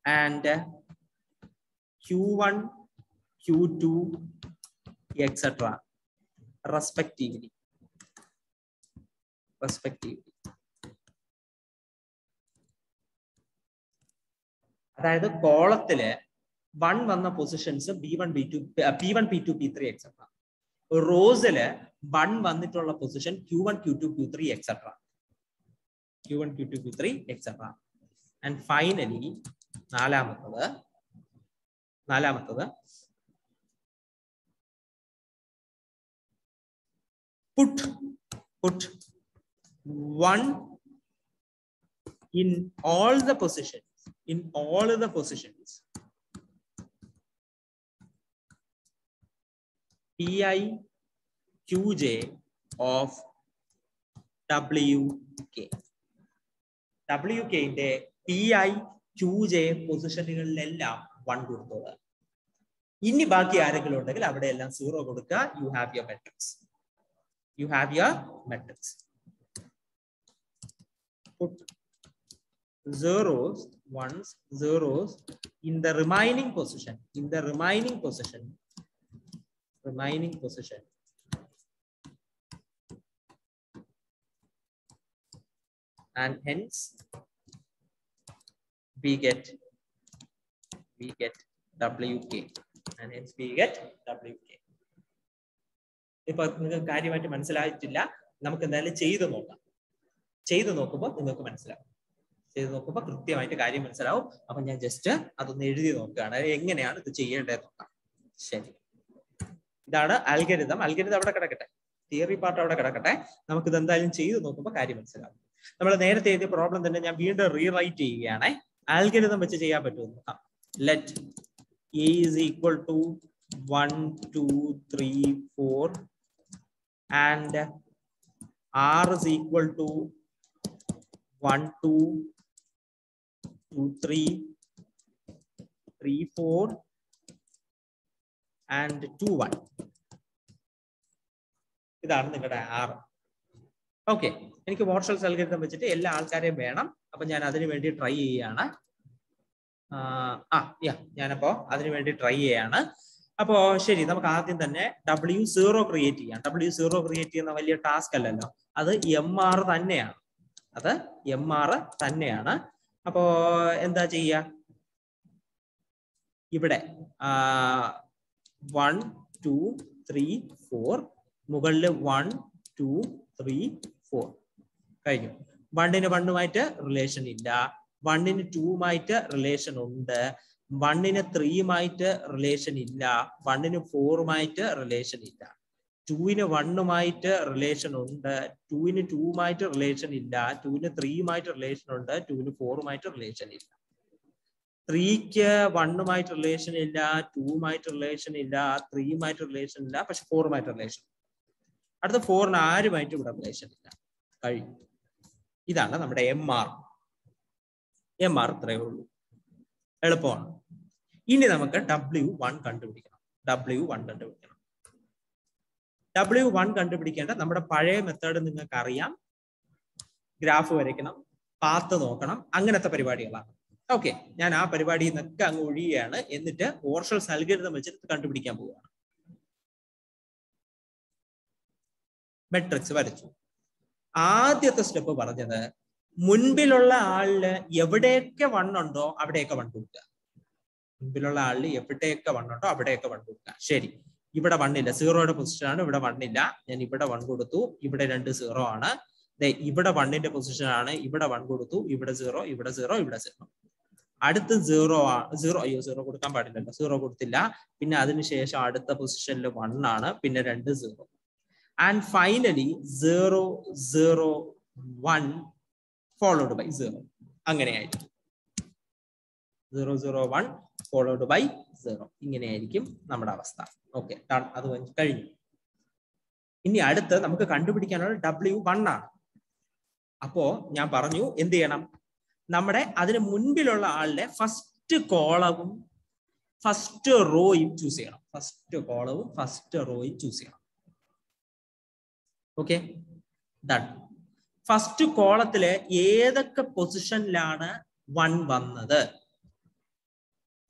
and Q1, Q2, etc. respectively. അതായത് കോളത്തില് 1 വന്ന positions B1, B2, P1, P2, P3, etc. റോസില് 1 വന്നിട്ടുള്ള position Q1, Q2, Q3, etc. Q1, Q2, Q3, etc. And finally, നാലാമത്തത് put 1 in all the positions Pi Qj of wk. wkന്റെ Pi Qj പൊസിഷനുകളിലെല്ലാം 1 കൊടുക്കുക. ഇനി ബാക്കി ആരെങ്കിലും ഉണ്ടെങ്കിൽ അവിടെ എല്ലാം 0 കൊടുക്കുക. You have your matrix. Put zeros, ones, zeros in the remaining position. And hence we get wk. ഇപ്പൊ നിങ്ങൾക്ക് കാര്യമായിട്ട് മനസ്സിലായിട്ടില്ല. നമുക്ക് എന്തായാലും ചെയ്തു നോക്കുമ്പോൾ നിങ്ങൾക്ക് മനസ്സിലാവും. കൃത്യമായിട്ട് കാര്യം മനസ്സിലാവും. അപ്പൊ ഞാൻ ജസ്റ്റ് അതൊന്ന് എഴുതി നോക്കുകയാണ്, എങ്ങനെയാണ് ഇത് ചെയ്യേണ്ടത് നോക്കാം. ശരി, ഇതാണ് അൽഗരിതം. അവിടെ കിടക്കട്ടെ, തിയറി പാർട്ട് അവിടെ കിടക്കട്ടെ. നമുക്ക് ഇത് എന്തായാലും ചെയ്തു നോക്കുമ്പോൾ കാര്യം മനസ്സിലാവും. നമ്മൾ നേരത്തെ എഴുതിയ പ്രോബ്ലം തന്നെ ഞാൻ വീണ്ടും റീറൈറ്റ് ചെയ്യുകയാണ്. ആൽഗരിതം വെച്ച് ചെയ്യാൻ പറ്റുമെന്ന് നോക്കാം. Let a is equal to 1, 2, 3, 4 and r is equal to 1, 2, 2, 3, 3, 4 and 2, 1. ഇതാണ് നിങ്ങളുടെ r. ഓക്കെ, എനിക്ക് വാട്ട്സപ്പ് അൽഗരിതം വെച്ചിട്ട് എല്ലാ ആൾക്കാരെയും വേണം. അപ്പൊ ഞാൻ അതിനു വേണ്ടി ട്രൈ ചെയ്യാണ്. ഞാനപ്പോ അതിനു വേണ്ടി ട്രൈ ചെയ്യാണ്. അപ്പോ ശരി, നമുക്ക് ആദ്യം തന്നെ W0 ക്രിയേറ്റ് ചെയ്യാം. W0 ക്രിയേറ്റ് ചെയ്യുന്ന വലിയ ടാസ്ക് അല്ലല്ലോ, അത് MR തന്നെയാണ്. അപ്പോ എന്താ ചെയ്യുക? ഇവിടെ 1, 2, 3, 4 മുകളില് 1, 2, 3, 4 കഴിഞ്ഞു. 1-ന് 1-മായിട്ട് റിലേഷൻ ഇല്ല, 1-ന് 2-മായിട്ട് റിലേഷൻ ഉണ്ട്, 1-ന് 3-മായിട്ട് റിലേഷൻ ഇല്ല, 1-ന് 4-മായിട്ട് റിലേഷൻ ഇല്ല, 2-ന് 1-മായിട്ട് റിലേഷൻ ഉണ്ട്, 2-ന് 2-മായിട്ട് റിലേഷൻ ഇല്ല, 2-ന് 3-മായിട്ട് റിലേഷൻ ഉണ്ട്, 2-ന് 4-മായിട്ട് റിലേഷൻ ഇല്ല, 3-ക്ക് 1-മായിട്ട് റിലേഷൻ ഇല്ല, 2-മായിട്ട് റിലേഷൻ ഇല്ല, 3-മായിട്ട് റിലേഷൻ ഇല്ല, പക്ഷെ 4-മായിട്ട് റിലേഷൻ. അടുത്ത 4-ന് ആരുമായിട്ട് ഇവിടെ റിലേഷൻ ഇല്ല. കഴിഞ്ഞു. ഇതാണ് നമ്മുടെ MR. MR ഇത്രയേ ഉള്ളൂ. എളുപ്പമാണ്. ഇനി നമുക്ക് W1 കണ്ടുപിടിക്കണം. W1 കണ്ടുപിടിക്കണം. W1 കണ്ടുപിടിക്കേണ്ട നമ്മുടെ പഴയ മെത്തേഡ് നിങ്ങൾക്ക് അറിയാം. ഗ്രാഫ് വരയ്ക്കണം, പാത്ത് നോക്കണം, അങ്ങനത്തെ പരിപാടികളാണ്. ഓക്കെ, ഞാൻ ആ പരിപാടിയിൽ നിന്നൊക്കെ അങ്ങ് ഒഴിയുകയാണ്. എന്നിട്ട് ഓർഷൽസ് അൽഗോരിതം വെച്ചിട്ട് കണ്ടുപിടിക്കാൻ പോവുകയാണ്. മെട്രിക്സ് വരച്ചു. ആദ്യത്തെ സ്റ്റെപ്പ് പറഞ്ഞത് മുൻപിലുള്ള ആളില് എവിടെയൊക്കെ 1 ഉണ്ടോ അവിടെയൊക്കെ 1 കൊടുക്കുക. മുൻപിലുള്ള ആളില് എവിടെയൊക്കെ 1 ഉണ്ടോ അവിടെയൊക്കെ 1 കൊടുക്കുക. ശരി, ഇവിടെ 1 ഇല്ല, 0യുടെ പൊസിഷനാണ്. ഇവിടെ 1 ഇല്ല, ഞാൻ ഇവിടെ 1 കൊടുത്തു. ഇവിടെ 2 0 ആണ്. ഇവിടെ 1ന്റെ പൊസിഷനാണ്. ഇവിടെ 1 കൊടുത്തു. ഇവിടെ 0, ഇവിടെ 0, ഇവിടെ 0. അടുത്ത് 0 അയ്യോ 0 കൊടുക്കാൻ പാടില്ലല്ലോ, 0 കൊടുത്തില്ല. പിന്നെ അതിനുശേഷം അടുത്ത പൊസിഷനിൽ 1 ആണ്. പിന്നെ 2 0. And finally 0 0 1 followed by 0. അങ്ങനെയായിരിക്കും 0 0 1 ഫോളോഡ് ബൈ 0. ഇങ്ങനെയായിരിക്കും നമ്മുടെ അവസ്ഥ. ഓക്കെ, അത് കഴിഞ്ഞു. ഇനി അടുത്ത് നമുക്ക് കണ്ടുപിടിക്കാനുള്ള W1 ആണ്. അപ്പോ ഞാൻ പറഞ്ഞു എന്ത് ചെയ്യണം, നമ്മുടെ അതിന് മുൻപിലുള്ള ആളിലെ ഫസ്റ്റ് കോളവും ഫസ്റ്റ് റോയും ചൂസ് ചെയ്യണം. ഫസ്റ്റ് കോളവും ഫസ്റ്റ് റോയും ചൂസ് ചെയ്യണം. Okay, done. ഫസ്റ്റ് കോളത്തിലെ ഏതൊക്കെ പൊസിഷനിലാണ് 1 വന്നത്?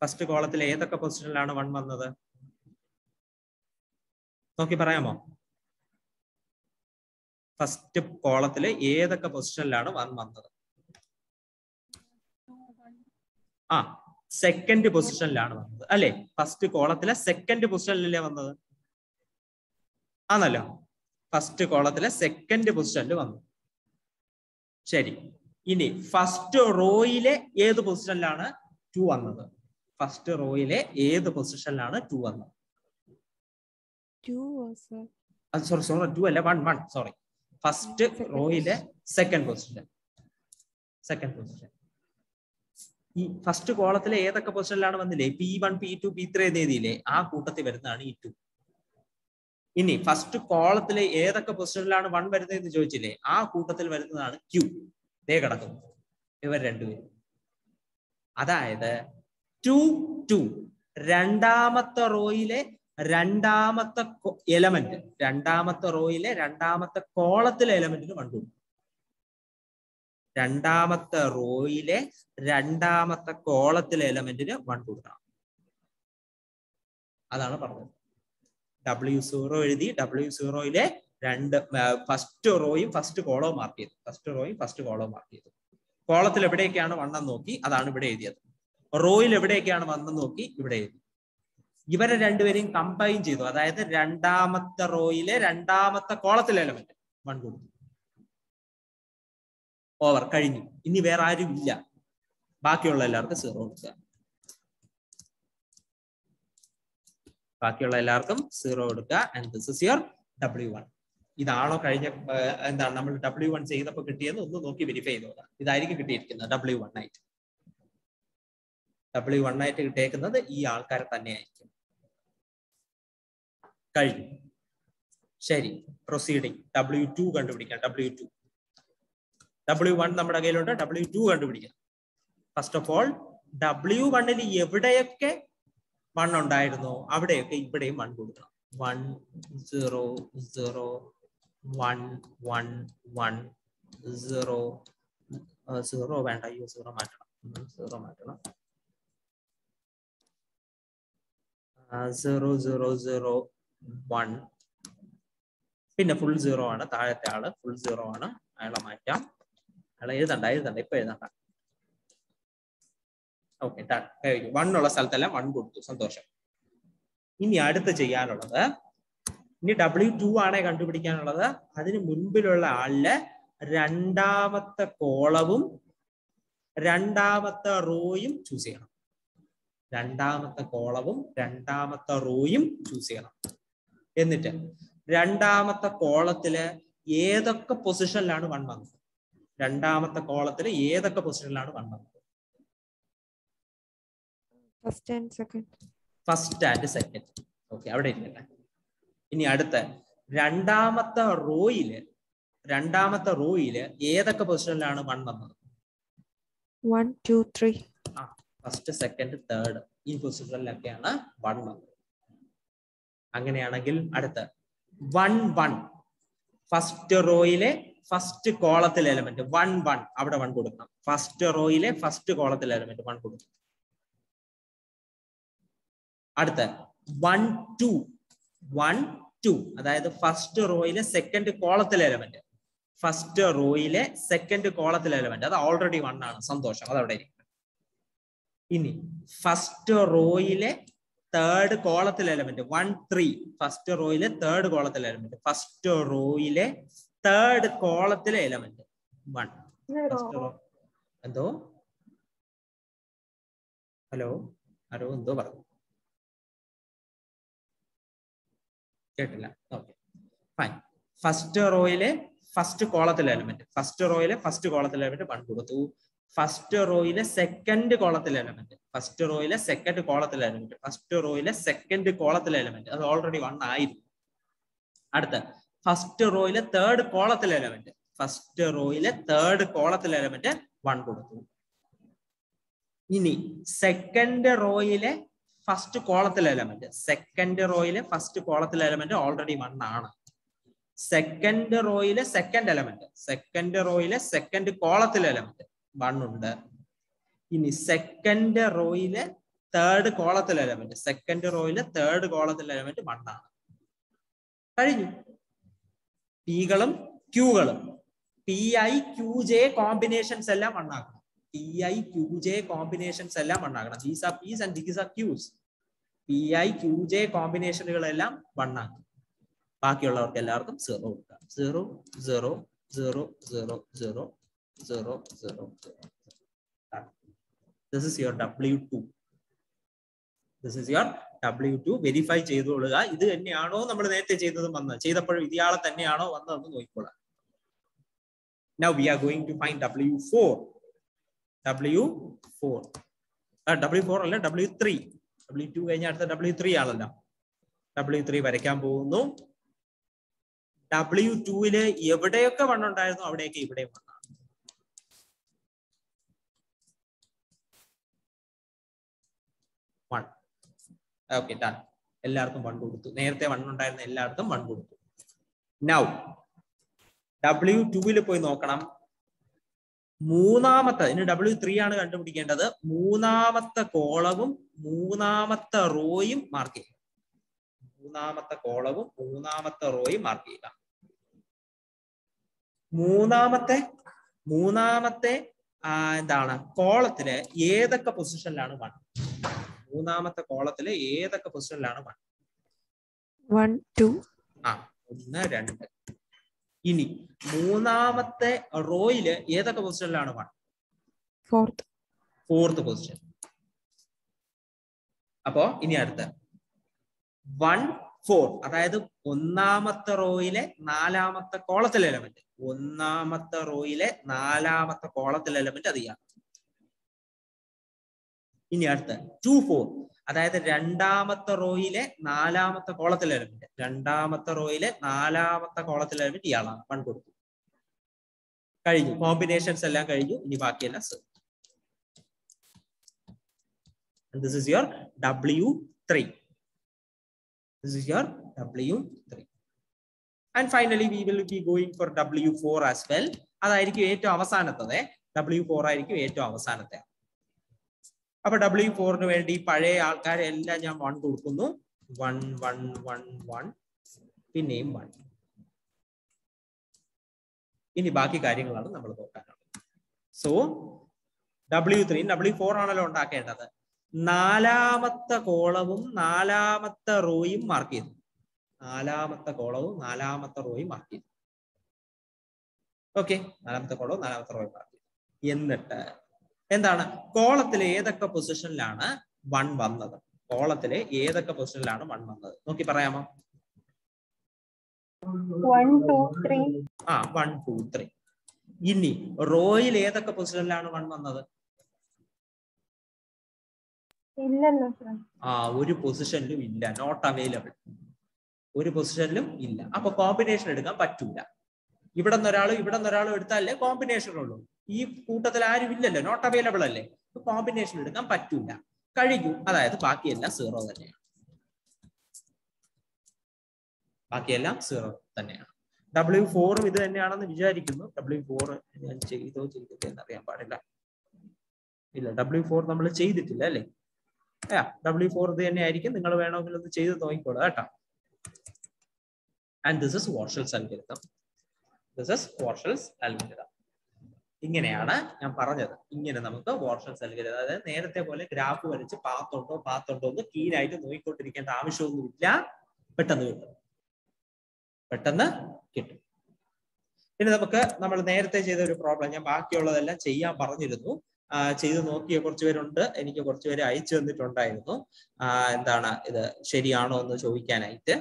ഫസ്റ്റ് കോളത്തിലെ ഏതൊക്കെ പൊസിഷനിലാണ് 1 വന്നത് നോക്കി പറയാമോ? ഫസ്റ്റ് കോളത്തിലെ ഏതൊക്കെ പൊസിഷനിലാണ് 1 വന്നത്? സെക്കൻഡ് പൊസിഷനിലാണ് വന്നത് അല്ലെ? ഫസ്റ്റ് കോളത്തിലെ സെക്കൻഡ് പൊസിഷനിലല്ലേ വന്നത്? ആണല്ലോ, ഫസ്റ്റ് കോളത്തിലെ സെക്കൻഡ് പൊസിഷനിൽ വന്നു. ശരി, ഇനി ഫസ്റ്റ് റോയിലെ ഏത് പൊസിഷനിലാണ് 2 വന്നത്? ഫസ്റ്റ് റോയിലെ ഏത് പൊസിഷനിലാണ് 2 വന്നത്? 2 അല്ല, 1 സോറി. ഫസ്റ്റ് റോയിലെ സെക്കൻഡ് പൊസിഷൻ. ഈ ഫസ്റ്റ് കോളത്തിലെ ഏതൊക്കെ പൊസിഷനിലാണ് വന്നില്ലേ? P1 P2 P3 എഴുതിയില്ലേ? ആ കൂട്ടത്തിൽ വരുന്നതാണ് ഈ 2. ഇനി ഫസ്റ്റ് കോളത്തിലെ ഏതൊക്കെ പൊസിഷനിലാണ് 1 വരുന്നതെന്ന് ചോദിച്ചില്ലേ? ആ കൂട്ടത്തിൽ വരുന്നതാണ് Q. ദേ കിടക്കുന്നു ഇവർ രണ്ടുപേരും. അതായത് 2 2 രണ്ടാമത്തെ റോയിലെ രണ്ടാമത്തെ എലമെന്റ്, രണ്ടാമത്തെ റോയിലെ രണ്ടാമത്തെ കോളത്തിലെ എലമെന്റിന് 1 കൊടുക്കും. രണ്ടാമത്തെ റോയിലെ രണ്ടാമത്തെ കോളത്തിലെ എലമെന്റിന് 1 കൊടുക്കണം. അതാണ് പറഞ്ഞത്. W0 എഴുതി, W0യിലെ ഫസ്റ്റ് റോയും ഫസ്റ്റ് കോളവും മാർക്ക് ചെയ്തു. ഫസ്റ്റ് റോയും ഫസ്റ്റ് കോളവും മാർക്ക് ചെയ്തു. കോളത്തിൽ എവിടെയൊക്കെയാണ് 1 എന്ന് നോക്കി, അതാണ് ഇവിടെ എഴുതിയത്. റോയിൽ എവിടെയൊക്കെയാണ് 1 എന്ന് നോക്കി, ഇവിടെ എഴുതി. ഇവരെ രണ്ടുപേരെയും കമ്പൈൻ ചെയ്തു. അതായത് രണ്ടാമത്തെ റോയിലെ രണ്ടാമത്തെ കോളത്തിലെ എലമെന്റ് 1 കൊടുത്തു. ഓവർ, കഴിഞ്ഞു. ഇനി വേറെ ആരും ഇല്ല. ബാക്കിയുള്ള എല്ലാവർക്കും 0 കൊടുക്കുക. ബാക്കിയുള്ള എല്ലാവർക്കും 0 കൊടുക്കുക. And this is your W1. ഇതാണോ കഴിഞ്ഞ എന്താണ് നമ്മൾ W1 ചെയ്തപ്പോൾ കിട്ടിയെന്ന് ഒന്ന് നോക്കി വെരിഫൈ ചെയ്തോളാം. ഇതായിരിക്കും കിട്ടിയിരിക്കുന്നത് W1 ആയിട്ട്. W1 ആയിട്ട് കിട്ടിയേക്കുന്നത് ഈ ആൾക്കാരെ തന്നെയായിരിക്കും. കഴിഞ്ഞു. ശരി, പ്രൊസീഡിങ്. W2 കണ്ടുപിടിക്കാം. W1 നമ്മുടെ കയ്യിലുണ്ട്. W2 കണ്ടുപിടിക്കാം. ഫസ്റ്റ് ഓഫ് ഓൾ W1ൽ എവിടെയൊക്കെ 1 ഉണ്ടായിരുന്നോ അവിടെയൊക്കെ ഇവിടെയും 1 കൊടുക്കണം. 1 0 0 1 1 1 0 0 വേണ്ട, 0 മാറ്റണം. 0 മാറ്റണം. 0 0 0 1. പിന്നെ ഫുൾ 0 ആണ്. താഴത്തെ ആള് ഫുൾ 0 ആണ്. അയാളെ മാറ്റാം. അയാളെ എഴുതണ്ട, ഇപ്പൊ എഴുതണ്ട. ഓക്കെ, 1 ഉള്ള സ്ഥലത്തെല്ലാം 1 കൊടുത്തു. സന്തോഷം. ഇനി അടുത്ത് ചെയ്യാനുള്ളത്, ഇനി W2 ആണ് കണ്ടുപിടിക്കാനുള്ളത്. അതിന് മുൻപിലുള്ള ആളില് രണ്ടാമത്തെ കോളവും രണ്ടാമത്തെ റോയും ചൂസ് ചെയ്യണം. രണ്ടാമത്തെ കോളവും രണ്ടാമത്തെ റോയും ചൂസ് ചെയ്യണം. എന്നിട്ട് രണ്ടാമത്തെ കോളത്തില് ഏതൊക്കെ പൊസിഷനിലാണ് 1 വന്നത്? രണ്ടാമത്തെ കോളത്തില് ഏതൊക്കെ പൊസിഷനിലാണ് 1 വന്നത്? First and second. ഓക്കെ, അവിടെ ഇരിക്കട്ടെ. ഇനി അടുത്ത രണ്ടാമത്തെ റോയില് ഏതൊക്കെ പൊസിഷനിലാണ് 1 വന്നത്? 1, 2, 3. ഫസ്റ്റ് സെക്കൻഡ് തേർഡ് ഈ പൊസിഷനിലൊക്കെയാണ് 1 വന്നത്. അങ്ങനെയാണെങ്കിൽ അടുത്ത 1 1 ഫസ്റ്റ് റോയിലെ ഫസ്റ്റ് കോളത്തിലെ എലമെന്റ് 1 1 അവിടെ 1 കൊടുക്കണം. ഫസ്റ്റ് റോയിലെ ഫസ്റ്റ് കോളത്തിലെ എലമെന്റ് 1 കൊടുക്കണം. അടുത്ത 1 2 1 2 അതായത് ഫസ്റ്റ് റോയിലെ സെക്കൻഡ് കോളത്തിലെ എലമെന്റ്. ഫസ്റ്റ് റോയിലെ സെക്കൻഡ് കോളത്തിലെ എലമെന്റ് അത് ഓൾറെഡി 1 ആണ്. സന്തോഷം, അത് അവിടെ ഇരിക്കും. ഇനി ഫസ്റ്റ് റോയിലെ തേർഡ് കോളത്തിലെ എലമെന്റ് 1 3 ഫസ്റ്റ് റോയിലെ തേർഡ് കോളത്തിലെ എലമെന്റ്. ഫസ്റ്റ് റോയിലെ തേർഡ് കോളത്തിലെ എലമെന്റ് 1. ഫസ്റ്റ് റോ എന്തോ ഹലോ ആരോ എന്തോ പറഞ്ഞു കേട്ടില്ല. Okay fine. ഫസ്റ്റ് റോയിലെ ഫസ്റ്റ് കോളത്തിലെ എലമെന്റ്. ഫസ്റ്റ് റോയിലെ ഫസ്റ്റ് കോളത്തിലെ എലമെന്റ് 1 കൊടുത്തു. ഫസ്റ്റ് റോയിലെ സെക്കൻഡ് കോളത്തിലെ എലമെന്റ്. ഫസ്റ്റ് റോയിലെ സെക്കൻഡ് കോളത്തിലെ എലമെന്റ്. ഫസ്റ്റ് റോയിലെ സെക്കൻഡ് കോളത്തിലെ എലമെന്റ് അത് ഓൾറെഡി 1 ആയിരുന്നു. അടുത്ത ഫസ്റ്റ് റോയിലെ തേർഡ് കോളത്തിലെ എലമെന്റ്. ഫസ്റ്റ് റോയിലെ തേർഡ് കോളത്തിലെ എലമെന്റ് 1 കൊടുത്തു. ഇനി സെക്കൻഡ് റോയിലെ ഫസ്റ്റ് കോളത്തിലെ എലമെന്റ്. സെക്കൻഡ് റോയിലെ ഫസ്റ്റ് കോളത്തിലെ എലമെന്റ് ഓൾറെഡി 1 ആണ്. സെക്കൻഡ് റോയിലെ സെക്കൻഡ് എലമെന്റ്. സെക്കൻഡ് റോയിലെ സെക്കൻഡ് കോളത്തിലെ എലമെന്റ് 1 ഉണ്ട്. ഇനി സെക്കൻഡ് റോയിലെ തേർഡ് കോളത്തിലെ എലമെന്റ്. സെക്കൻഡ് റോയിലെ തേർഡ് കോളത്തിലെ എലമെന്റ് 1 ആണ്. കഴിഞ്ഞു. പികളും ക്യൂകളും PI QJ കോമ്പിനേഷൻസ് എല്ലാം 1 ആക്കണം. PI QJ കോമ്പിനേഷൻസ് എല്ലാം 1 ആക്കണം. These are P's and these are Q's. PI QJ കോമ്പിനേഷനുകളെല്ലാം 1 ആക്കും. ബാക്കിയുള്ളവർക്ക് എല്ലാവർക്കും 0 കൊടുക്കാം. 0 0 0 0 0 0 0 0. This is your W2. This is your W2. Verify ചെയ്തോളുക. ഇത് തന്നെയാണോ നമ്മൾ നേരത്തെ ചെയ്തതും വന്നത്? ചെയ്തപ്പോഴും ഇയാളെ തന്നെയാണോ വന്നതെന്ന് നോക്കിക്കോളാം. Now we are going to find W4. W4. W4 അല്ല W3. W2 കഴിഞ്ഞ അടുത്ത W3 ആണല്ലോ. W3 വരയ്ക്കാൻ പോകുന്നു. W2 എവിടെയൊക്കെ 1 ഉണ്ടായിരുന്നു അവിടെയൊക്കെ ഇവിടെ 1 ആണ്. Okay done. എല്ലാവർക്കും 1 കൊടുത്തു. നേരത്തെ 1 ഉണ്ടായിരുന്ന എല്ലാവർക്കും 1 കൊടുത്തു. നൗ W2 പോയി നോക്കണം. മൂന്നാമത്തെ, ഇനി W3 ആണ് കണ്ടുപിടിക്കേണ്ടത്. മൂന്നാമത്തെ കോളവും മൂന്നാമത്തെ റോയും മാർക്ക് ചെയ്യുക. മൂന്നാമത്തെ കോളവും മൂന്നാമത്തെ റോയും മാർക്ക് ചെയ്യുക. മൂന്നാമത്തെ എന്താണ് കോളത്തില് ഏതൊക്കെ പൊസിഷനിലാണ് 1? മൂന്നാമത്തെ കോളത്തില് ഏതൊക്കെ പൊസിഷനിലാണ് 1? 1 2. 1 2. ഇനി മൂന്നാമത്തെ റോയില് ഏതൊക്കെ പൊസിഷനിലാണ് 1? Fourth position. അപ്പോ ഇനി അടുത്ത 1 4 അതായത് ഒന്നാമത്തെ റോയിലെ നാലാമത്തെ കോളത്തിലെ എലമെന്റ്. ഒന്നാമത്തെ റോയിലെ നാലാമത്തെ കോളത്തിലെ എലമെന്റ് അത് ചെയ്യാം. ഇനി അടുത്ത 2 4 അതായത് രണ്ടാമത്തെ റോയിലെ നാലാമത്തെ കോളത്തിലെ എലമെന്റ്. രണ്ടാമത്തെ റോയിലെ നാലാമത്തെ കോളത്തിലെ എലമെന്റ് ഇയാളാണ്. 1 കൊടുത്തു. കഴിഞ്ഞു. കോമ്പിനേഷൻസ് എല്ലാം കഴിഞ്ഞു. ഇനി ബാക്കിയെല്ലാം sir. This is your W3. This is your W3. And finally we will be going for W4 as well. അതായിരിക്കും ഏറ്റവും അവസാനത്തെ. W4 ആയിരിക്കും ഏറ്റവും അവസാനത്തെ. അപ്പൊ W4 വേണ്ടി പഴയ ആൾക്കാരെ എല്ലാം ഞാൻ 1 കൊടുക്കുന്നു. 1 1 1 1 പിന്നെയും 1. ഇനി ബാക്കി കാര്യങ്ങളാണ് നമ്മൾ നോക്കാനുള്ളത്. സോ W3 W4 ആണല്ലോ ഉണ്ടാക്കേണ്ടത്. നാലാമത്തെ കോളവും നാലാമത്തെ റോയും മാർക്ക് ചെയ്തു. നാലാമത്തെ കോളവും നാലാമത്തെ റോയും മാർക്ക് ചെയ്തു. ഓക്കെ, നാലാമത്തെ കോളവും നാലാമത്തെ റോയും മാർക്ക് ചെയ്തു. എന്നിട്ട് എന്താണ് കോളത്തിലെ ഏതൊക്കെ പൊസിഷനിലാണ് 1 വന്നത്? കോളത്തിലെ ഏതൊക്കെ പൊസിഷനിലാണ് 1 വന്നത് നോക്കി പറയാമോ? 1 2 3. 1 2 3. ഇനി റോയിൽ ഏതൊക്കെ പൊസിഷനിലാണ് 1 വന്നത്? ഇല്ലല്ലോ. ഒരു പൊസിഷനിലും ഇല്ല. Not available. ഒരു പൊസിഷനിലും ഇല്ല. അപ്പൊ കോമ്പിനേഷൻ എടുക്കാൻ പറ്റൂല. ഇവിടെ നിന്ന് ഒരാളും എടുത്താലേ കോമ്പിനേഷൻ ഉള്ളൂ. ഈ കൂട്ടത്തിൽ ആരും ഇല്ലല്ലോ, നോട്ട് അവൈലബിൾ അല്ലേ, കോമ്പിനേഷൻ എടുക്കാൻ പറ്റൂല, കഴിഞ്ഞു. അതായത് ബാക്കിയെല്ലാം 0 തന്നെയാണ്, ബാക്കിയെല്ലാം 0 തന്നെയാണ്. W4 ഇത് തന്നെയാണെന്ന് വിചാരിക്കുന്നു. W4 ഞാൻ ചെയ്തില്ല എന്നറിയാൻ പാടില്ല. ഇല്ല, W4 നമ്മൾ ചെയ്തിട്ടില്ല അല്ലേ? W4 ഇത് തന്നെ ആയിരിക്കും. നിങ്ങൾ വേണമെങ്കിൽ ഒന്ന് ചെയ്ത് നോക്കിക്കോളൂ കേട്ടോ. And this is Warshall's algorithm. ഇങ്ങനെയാണ് ഞാൻ പറഞ്ഞത്. ഇങ്ങനെ നമുക്ക് വാർഷൽസ് അൽഗോരിതം, അതായത് നേരത്തെ പോലെ ഗ്രാഫ് വരച്ച് പാത്തുണ്ടോ എന്ന് ക്ലീനായിട്ട് നോക്കിക്കൊണ്ടിരിക്കേണ്ട ആവശ്യമൊന്നുമില്ല. പെട്ടെന്ന് കിട്ടും. ഇനി നമ്മൾ നേരത്തെ ചെയ്ത ഒരു പ്രോബ്ലം ഞാൻ ബാക്കിയുള്ളതെല്ലാം ചെയ്യാൻ പറഞ്ഞിരുന്നു. ചെയ്ത് നോക്കിയ കുറച്ച് പേരുണ്ട്, എനിക്ക് കുറച്ച് പേര് അയച്ചു തന്നിട്ടുണ്ടായിരുന്നു എന്താണ് ഇത് ശരിയാണോ എന്ന് ചോദിക്കാനായിട്ട്.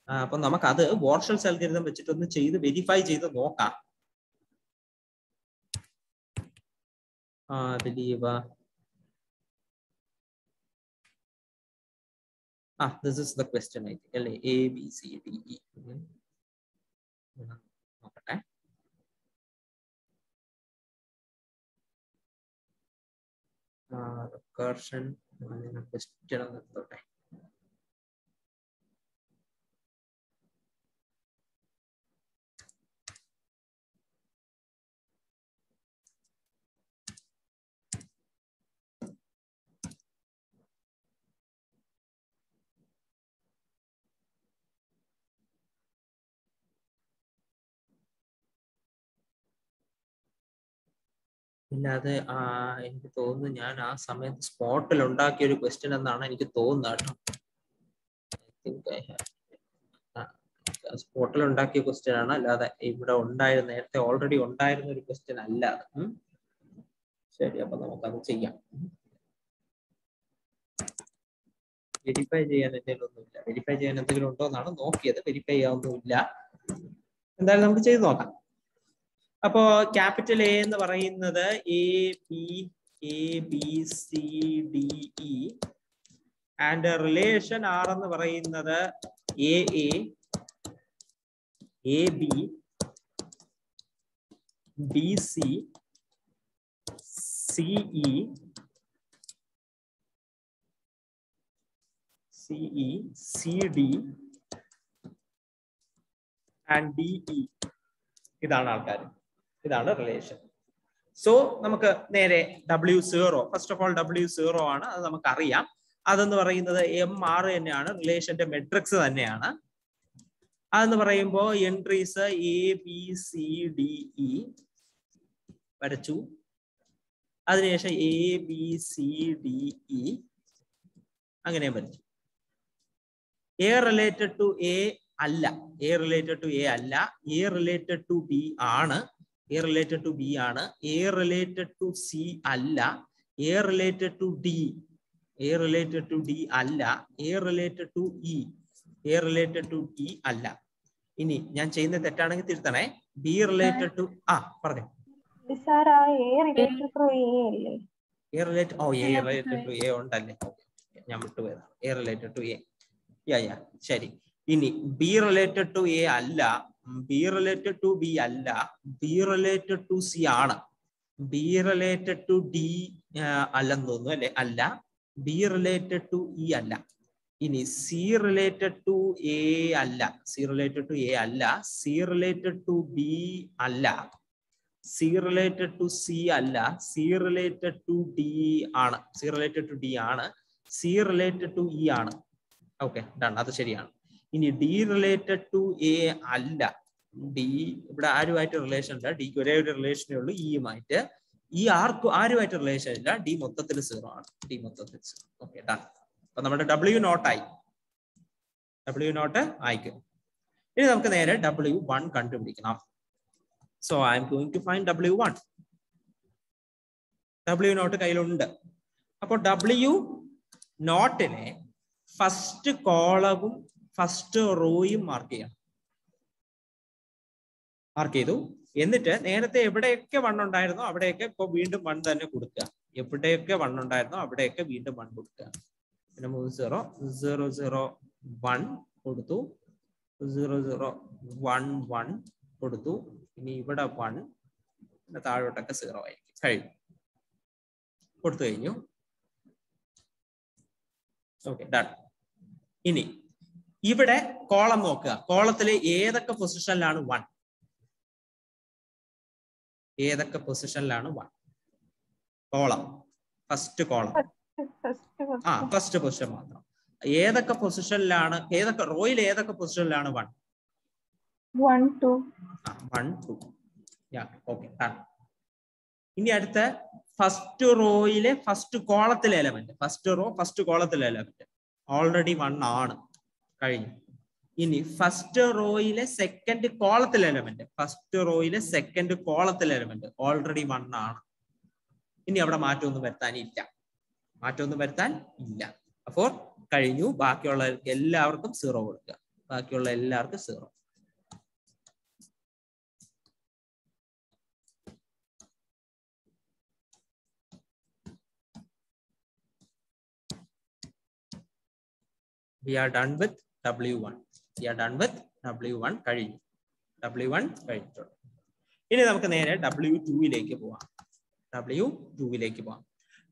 അപ്പൊ നമുക്കത് വാർഷൽസ് അൽഗോരിതം വെച്ചിട്ടൊന്ന് ചെയ്ത് വെരിഫൈ ചെയ്ത് നോക്കാം. This is the question, I think. A, B, C, D, E. നോക്കട്ടെ. Recursion question നിർത്തോട്ടെ. ഇല്ലാതെ എനിക്ക് തോന്നുന്നു ഞാൻ ആ സമയത്ത് സ്പോട്ടിൽ ഉണ്ടാക്കിയ ഒരു ക്വസ്റ്റ്യൻ എന്നാണ് എനിക്ക് തോന്നുന്നത് കേട്ടോ. സ്പോട്ടിൽ ഉണ്ടാക്കിയ ക്വസ്റ്റ്യൻ ആണ്, അല്ലാതെ ഇവിടെ ഉണ്ടായിരുന്ന നേരത്തെ ഓൾറെഡി ഉണ്ടായിരുന്ന ഒരു ക്വസ്റ്റ്യൻ അല്ല. ശരി, അപ്പൊ നമുക്കത് ചെയ്യാം. വെരിഫൈ ചെയ്യാൻ എന്തെങ്കിലും ഒന്നുമില്ല. വെരിഫൈ ചെയ്യാൻ എന്തെങ്കിലും ഉണ്ടോ എന്നാണ് നോക്കിയത്. വെരിഫൈ ചെയ്യാനൊന്നുമില്ല. എന്തായാലും നമുക്ക് ചെയ്ത് നോക്കാം. അപ്പോ ക്യാപിറ്റൽ എ എന്ന് പറയുന്നത് ABCDE ആൻഡ് റിലേഷൻ ആർ എന്ന് പറയുന്നത് AA AB BC CE CD and DE. ഇതാണ് ആൾക്കാർ, ഇതാണ് റിലേഷൻ. സോ നമുക്ക് നേരെ W0, first of all W0 ആണ്, അത് നമുക്കറിയാം. അതെന്ന് പറയുന്നത് MR തന്നെയാണ്, റിലേഷന്റെ മെട്രിക്സ് തന്നെയാണ്. അതെന്ന് പറയുമ്പോൾ എൻട്രീസ് ABCDE വരച്ചു, അതിനുശേഷം ABCDE അങ്ങനെ വരച്ചു. A റിലേറ്റഡ് ടു A അല്ല, A റിലേറ്റഡ് ടു A അല്ല, A റിലേറ്റഡ് ടു B ആണ്, A റിലേറ്റഡ് ടു B ആണ്. A റിലേറ്റഡ് ടു C അല്ല, A related to D, A related to D അല്ല, A related to E, A related to E അല്ല. ഇനി ഞാൻ ചെയ്യുന്ന തെറ്റാണെങ്കിൽ തിരുത്തണേ. B റിലേറ്റഡ് ടു പറഞ്ഞു. A റിലേറ്റഡ് ടു A ഉണ്ടല്ലേ, ഞാൻ വിട്ടുപോയതാണ്. A റിലേറ്റഡ് ടു A, ശരി. ഇനി B റിലേറ്റഡ് ടു A അല്ല, B റിലേറ്റഡ് ടു B അല്ല, B റിലേറ്റഡ് ടു C ആണ്, B റിലേറ്റഡ് ടു D അല്ലെന്ന് തോന്നുന്നു അല്ലെ, അല്ല, B റിലേറ്റഡ് ടു E അല്ല. ഇനി C റിലേറ്റഡ് ടു A അല്ല, C റിലേറ്റഡ് ടു A അല്ല, C റിലേറ്റഡ് ടു B അല്ല, C റിലേറ്റഡ് ടു C അല്ല, C റിലേറ്റഡ് ടു D ആണ്, C റിലേറ്റഡ് ടു D ആണ്, C റിലേറ്റഡ് ടു E ആണ്. ഓക്കെ, ഡൺ, അത് ശരിയാണ്. ഇനി D റിലേറ്റഡ് ടു A അല്ല, D ഇവിടെ ആരുമായിട്ട് റിലേഷൻ ഇല്ല, ഡിക്ക് ഒരേ ഒരു റിലേഷനേ ഉള്ളൂ ഇയുമായിട്ട്. ഈ ആരുമായിട്ട് റിലേഷൻ ഇല്ല, D മൊത്തത്തിൽ 0 ആണ്, D മൊത്തത്തിൽ 0. Okay, done. അപ്പൊ നമ്മുടെ W0 ആയി, W0 ആയിക്കും. ഇനി നമുക്ക് നേരെ W1 കണ്ടുപിടിക്കണം. So I'm going to find W1. W0 കയ്യിലുണ്ട്. അപ്പോൾ W0നെ ഫസ്റ്റ് കോളവും ഫസ്റ്റ് റോയും മാർക്ക് ചെയ്യണം. മാർക്ക് ചെയ്തു. എന്നിട്ട് നേരത്തെ എവിടെയൊക്കെ 1 ഉണ്ടായിരുന്നോ അവിടെയൊക്കെ ഇപ്പൊ വീണ്ടും 1 തന്നെ കൊടുക്കുക. എവിടെയൊക്കെ 1 ഉണ്ടായിരുന്നോ അവിടെയൊക്കെ വീണ്ടും 1 കൊടുക്കുക. പിന്നെ 3 0 0 0 1 കൊടുത്തു, 0 0 1 1 കൊടുത്തു, ഇനി ഇവിടെ 1 പിന്നെ താഴോട്ടൊക്കെ 0 ആയിരിക്കും. കഴിഞ്ഞു. കൊടുത്തു കഴിഞ്ഞു. Okay done. ഇനി ഇവിടെ കോളം നോക്കുക. കോളത്തില് ഏതൊക്കെ പൊസിഷനിലാണ് 1? ഏതൊക്കെ പൊസിഷനിലാണ് 1? Column first column first position മാത്രം. ഏതൊക്കെ പൊസിഷനിലാണ്, ഏതൊക്കെ റോയിൽ ഏതൊക്കെ പൊസിഷനിലാണ് 1? 1 2 1 2. Okay done. ഇനി അടുത്ത ഫസ്റ്റ് റോയിലെ ഫസ്റ്റ് കോളത്തിലെ എലമെന്റ്, ഫസ്റ്റ് റോ ഫസ്റ്റ് കോളത്തിലെ എലമെന്റ് ഓൾറെഡി 1 ആണ്. കഴിഞ്ഞു. ഇനി ഫസ്റ്റ് റോയിലെ സെക്കൻഡ് കോളത്തിലെ എലമെന്റ്, ഫസ്റ്റ് റോയിലെ സെക്കൻഡ് കോളത്തിലെ എലമെന്റ് ഓൾറെഡി 1 ആണ്. ഇനി അവിടെ മാറ്റമൊന്നും വരുത്താനില്ല, മാറ്റമൊന്നും വരുത്താൻ ഇല്ല. അപ്പോൾ കഴിഞ്ഞു. ബാക്കിയുള്ള എല്ലാവർക്കും 0 കൊടുക്കുക. ബാക്കിയുള്ള എല്ലാവർക്കും 0. We are done with W1. We are done with W1 കഴിഞ്ഞു. W1 കഴിഞ്ഞിട്ടുണ്ട്. ഇനി നമുക്ക് നേരെ W2ലേക്ക് പോവാം. W2ലേക്ക് പോവാം.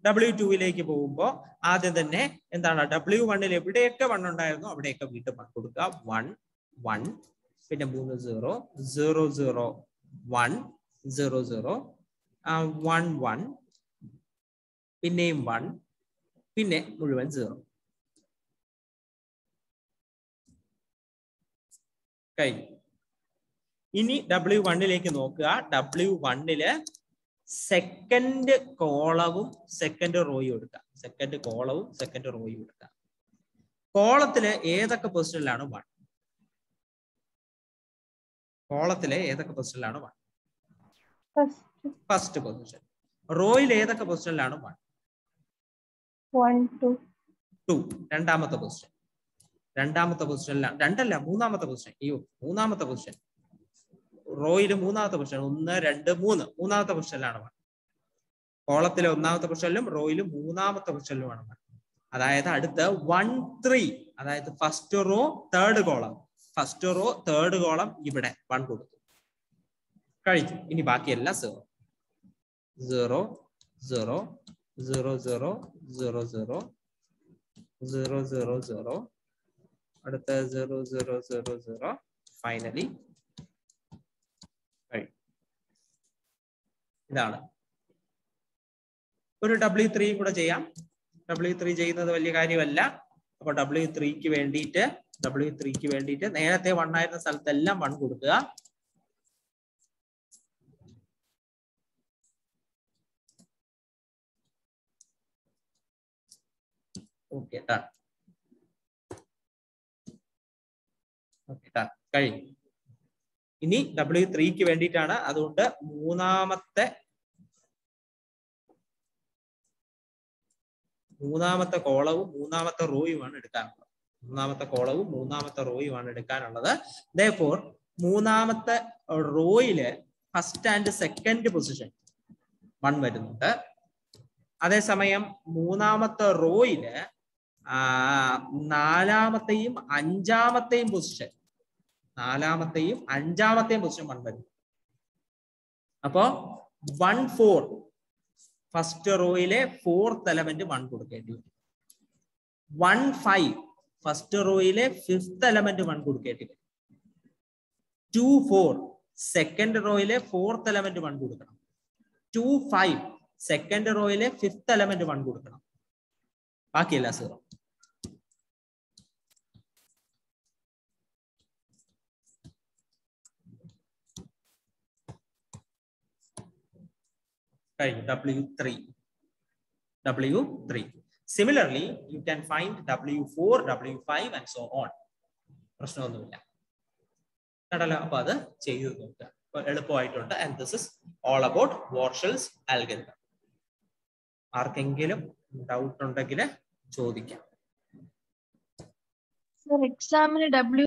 W2ലേക്ക് പോകുമ്പോൾ ആദ്യം തന്നെ എന്താണ്, W1ൽ എവിടെയൊക്കെ 1 ഉണ്ടായിരുന്നു അവിടെയൊക്കെ വീണ്ടും 1 കൊടുക്കുക. 1 1 പിന്നെ 3 0 0 0 1 0 0 1 1 പിന്നെയും 1 പിന്നെ മുഴുവൻ 0. കഴിഞ്ഞു. ഇനി W1ലേക്ക് നോക്കുക. W1ല് സെക്കൻഡ് കോളവും സെക്കൻഡ് റോയും എടുക്കുക. സെക്കൻഡ് കോളവും സെക്കൻഡ് റോയും എടുക്കുക. കോളത്തില് ഏതൊക്കെ പൊസിഷനിലാണ് 1? കോളത്തിലെ ഏതൊക്കെ പൊസിഷനിലാണ് 1? First position. റോയിൽ ഏതൊക്കെ പൊസിഷനിലാണ് 1? 1 2 2 രണ്ടാമത്തെ പൊസിഷൻ. രണ്ടാമത്തെ പൊസിഷനിലാണ്, രണ്ടല്ല മൂന്നാമത്തെ പൊസിഷൻ. അയ്യോ മൂന്നാമത്തെ പൊസിഷൻ. റോയില് മൂന്നാമത്തെ പൊസിഷൻ 1 2 3 മൂന്നാമത്തെ പൊസിഷനിലാണ് 1. കോളത്തിലെ ഒന്നാമത്തെ പൊസിഷനിലും റോയിലും മൂന്നാമത്തെ പൊസിഷനിലുമാണ് 1. അതായത് അടുത്ത 1 3, അതായത് first row third column, first row third column ഇവിടെ 1 കൊടുത്തു. കഴിച്ചു. ഇനി ബാക്കിയെല്ലാം 0 0 0 0 0 0 0 0 0 0 അടുത്ത 0 0 0 0 ഫൈനലി. ഇതാണ്. ഒരു W3 കൂടെ ചെയ്യാം. W3 ചെയ്യുന്നത് വലിയ കാര്യമല്ല. അപ്പൊ W3ക്ക് വേണ്ടിയിട്ട് നേരത്തെ 1 ആയിരുന്ന സ്ഥലത്തെല്ലാം 1 കൊടുക്കുക. Okay done. Okay done. കഴിഞ്ഞു. ഇനി W3ക്ക് വേണ്ടിയിട്ടാണ്. അതുകൊണ്ട് മൂന്നാമത്തെ കോളവും മൂന്നാമത്തെ റോയുമാണ് എടുക്കാനുള്ളത്. മൂന്നാമത്തെ കോളവും മൂന്നാമത്തെ റോയുമാണ് എടുക്കാനുള്ളത്. Therefore മൂന്നാമത്തെ റോയില് ഫസ്റ്റ് ആൻഡ് സെക്കൻഡ് പൊസിഷൻ 1 വരുന്നുണ്ട്. അതേസമയം മൂന്നാമത്തെ റോയില് നാലാമത്തെയും അഞ്ചാമത്തെയും പൊസിഷൻ 1 വരും. അപ്പോ 1 4 ഫസ്റ്റ് റോയിലെ 4th എലമെന്റ് 1 കൊടുക്കേണ്ടി വരും. 1 5 ഫസ്റ്റ് റോയിലെ 5th എലമെന്റ് 1 കൊടുക്കേണ്ടി വരും. 2 4 സെക്കൻഡ് റോയിലെ 4th എലമെന്റ് 1 കൊടുക്കണം. 2 5 സെക്കൻഡ് റോയിലെ 5th എലമെന്റ് 1 കൊടുക്കണം. ബാക്കിയല്ല 0. W3. Similarly, you can find W4, W5 and so on. പ്രശ്നമൊന്നുമില്ല. അപ്പൊ അത് ചെയ്തു നോക്കുക. എളുപ്പമായിട്ടുണ്ട്. And this is all about Warshall's algorithm. ആർക്കെങ്കിലും ഡൗട്ട് ഉണ്ടെങ്കിൽ ചോദിക്കാം. എക്സാമിന് W